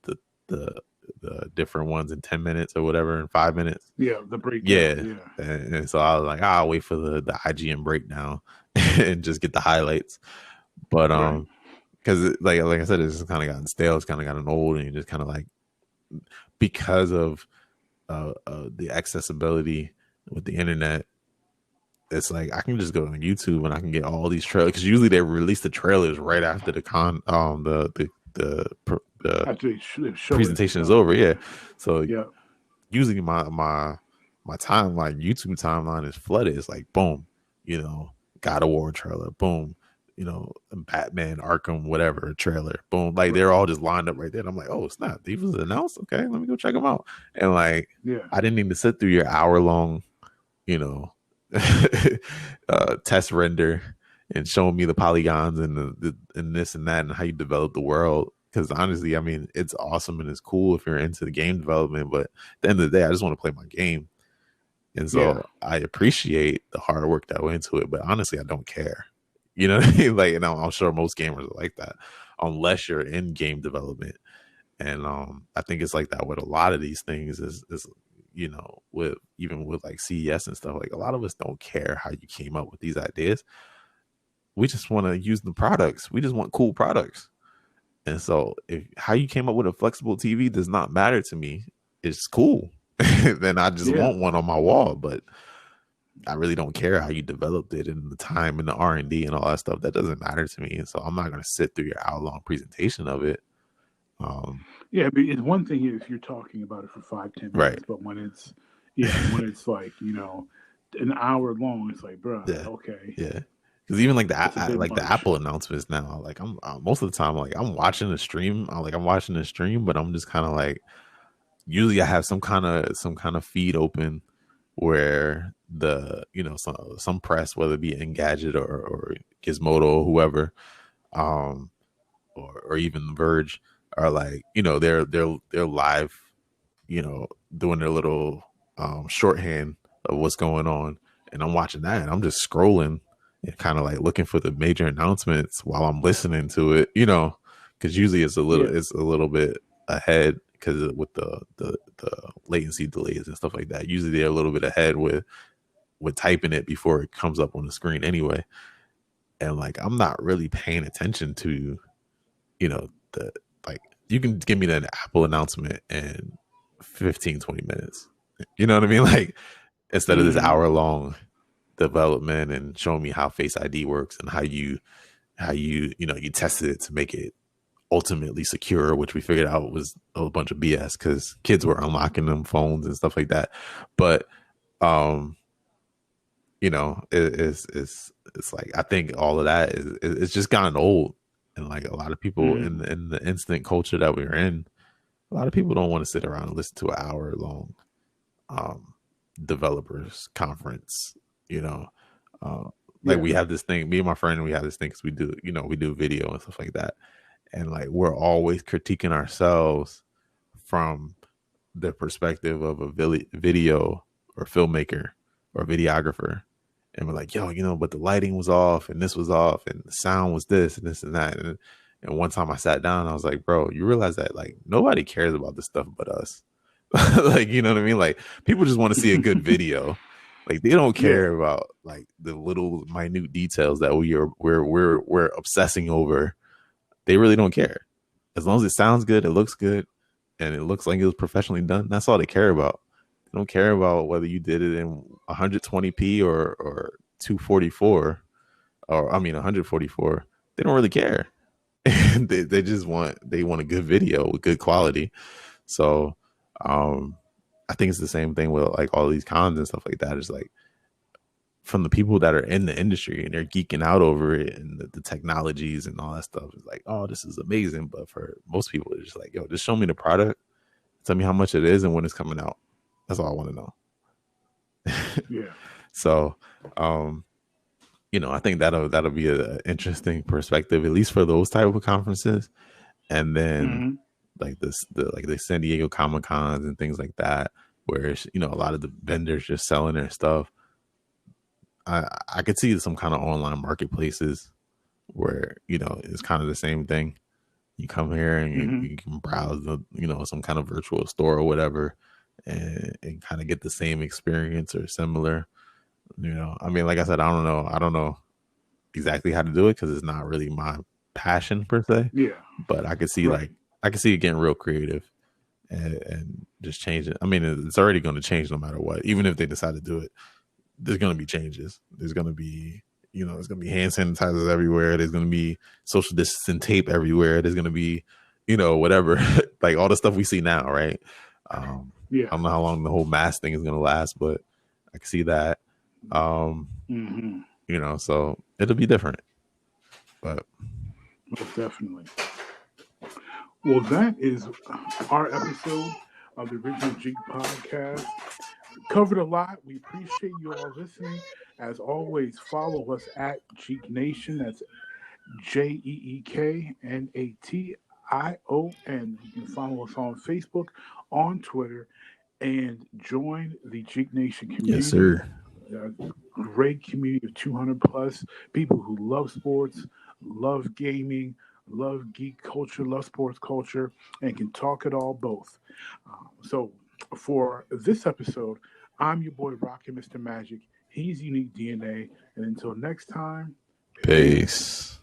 S4: different ones in 10 minutes or whatever, in 5 minutes.
S1: Yeah, the breakdown.
S4: Yeah. And so I was like, I'll wait for the IGN breakdown and just get the highlights. But because like I said, it's kind of gotten stale, it's kind of gotten old, and you just kind of like, because of the accessibility with the internet, it's like I can just go on YouTube and I can get all these trailers, because usually they release the trailers right after the presentation is over. Yeah, so usually my timeline, YouTube timeline, is flooded. It's like boom, you know, God of War trailer, boom, you know, Batman Arkham whatever trailer, boom, like they're all just lined up right there. And I'm like, oh snap, these was announced. Okay, let me go check them out. And like, I didn't need to sit through your hour-long, you know, test render and showing me the polygons and the and this and that and how you develop the world. Because honestly, I mean, it's awesome and it's cool if you're into the game development, but at the end of the day, I just want to play my game. And so I appreciate the hard work that went into it, but honestly, I don't care. You know what I mean? Like, and I'm sure most gamers are like that, unless you're in game development. And I think it's like that with a lot of these things is you know, with like CES and stuff, like a lot of us don't care how you came up with these ideas. We just want to use the products. We just want cool products. And so if how you came up with a flexible TV does not matter to me, it's cool. Then I just want one on my wall. But I really don't care how you developed it and the time and the R&D and all that stuff. That doesn't matter to me. And so I'm not going to sit through your hour-long presentation of it.
S1: Yeah, but it's one thing if you're talking about it for 5-10 minutes, but when it's like, you know, an hour long, it's like, bro, okay,
S4: because even like the Apple announcements now, like I'm most of the time, like I'm watching the stream, but I'm just kind of like, usually I have some kind of feed open where the some press, whether it be Engadget or Gizmodo or whoever, um, or even The Verge, are like, they're live, doing their little shorthand of what's going on, and I'm watching that, and I'm just scrolling and kind of like looking for the major announcements while I'm listening to it, because usually it's a little bit ahead, because with the latency delays and stuff like that. Usually they're a little bit ahead with typing it before it comes up on the screen anyway. And like, I'm not really paying attention to, the, like, you can give me that Apple announcement in 15-20 minutes. You know what I mean? Like, instead of this hour long development and showing me how Face ID works and how you tested it to make it ultimately secure, which we figured out was a bunch of BS because kids were unlocking them phones and stuff like that. But it's like, I think all of that it's just gotten old, and like a lot of people in the instant culture that we're in, a lot of people don't want to sit around and listen to an hour long developers conference. We have this thing, me and my friend, we have this thing because we do video and stuff like that, and like, we're always critiquing ourselves from the perspective of a video or filmmaker or videographer. And we're like, yo, but the lighting was off and this was off and the sound was this and this and that. And one time I sat down and I was like, bro, you realize that like nobody cares about this stuff but us. Like, you know what I mean? Like, people just want to see a good video. Like, they don't care about like the little minute details that we're obsessing over. They really don't care. As long as it sounds good, it looks good, and it looks like it was professionally done, that's all they care about. They don't care about whether you did it in 120p or 244, or 144. They don't really care. they just want a good video with good quality. So I think it's the same thing with like all these cons and stuff like that. It's like, from the people that are in the industry and they're geeking out over it and the technologies and all that stuff, it's like, oh, this is amazing. But for most people, it's just like, yo, just show me the product, tell me how much it is and when it's coming out. That's all I want to know.
S1: Yeah.
S4: So, I think that'll be an interesting perspective, at least for those type of conferences. And then like the San Diego Comic Cons and things like that, where it's, a lot of the vendors just selling their stuff. I could see some kind of online marketplaces where, it's kind of the same thing. You come here and you can browse some kind of virtual store or whatever, and kind of get the same experience or similar. Like I said, I don't know exactly how to do it because it's not really my passion per se.
S1: Yeah.
S4: But I could see I could see it getting real creative and just change it. It's already going to change no matter what. Even if they decide to do it, there's going to be changes. There's going to be, there's going to be hand sanitizers everywhere. There's going to be social distancing tape everywhere. There's going to be, whatever, like all the stuff we see now, right? I don't know how long the whole mask thing is going to last, but I can see that. So it'll be different. But
S1: most definitely. Well, that is our episode of the original Jeek podcast. Covered a lot. We appreciate you all listening. As always, follow us at Jeek Nation. That's JeekNation. You can follow us on Facebook, on Twitter, and join the Jeek Nation community.
S4: Yes, sir.
S1: Great community of 200 plus people who love sports, love gaming, love geek culture, love sports culture, and can talk it all both. So for this episode, I'm your boy Rockinmrmagic. He's UniqDNA. And until next time,
S4: peace.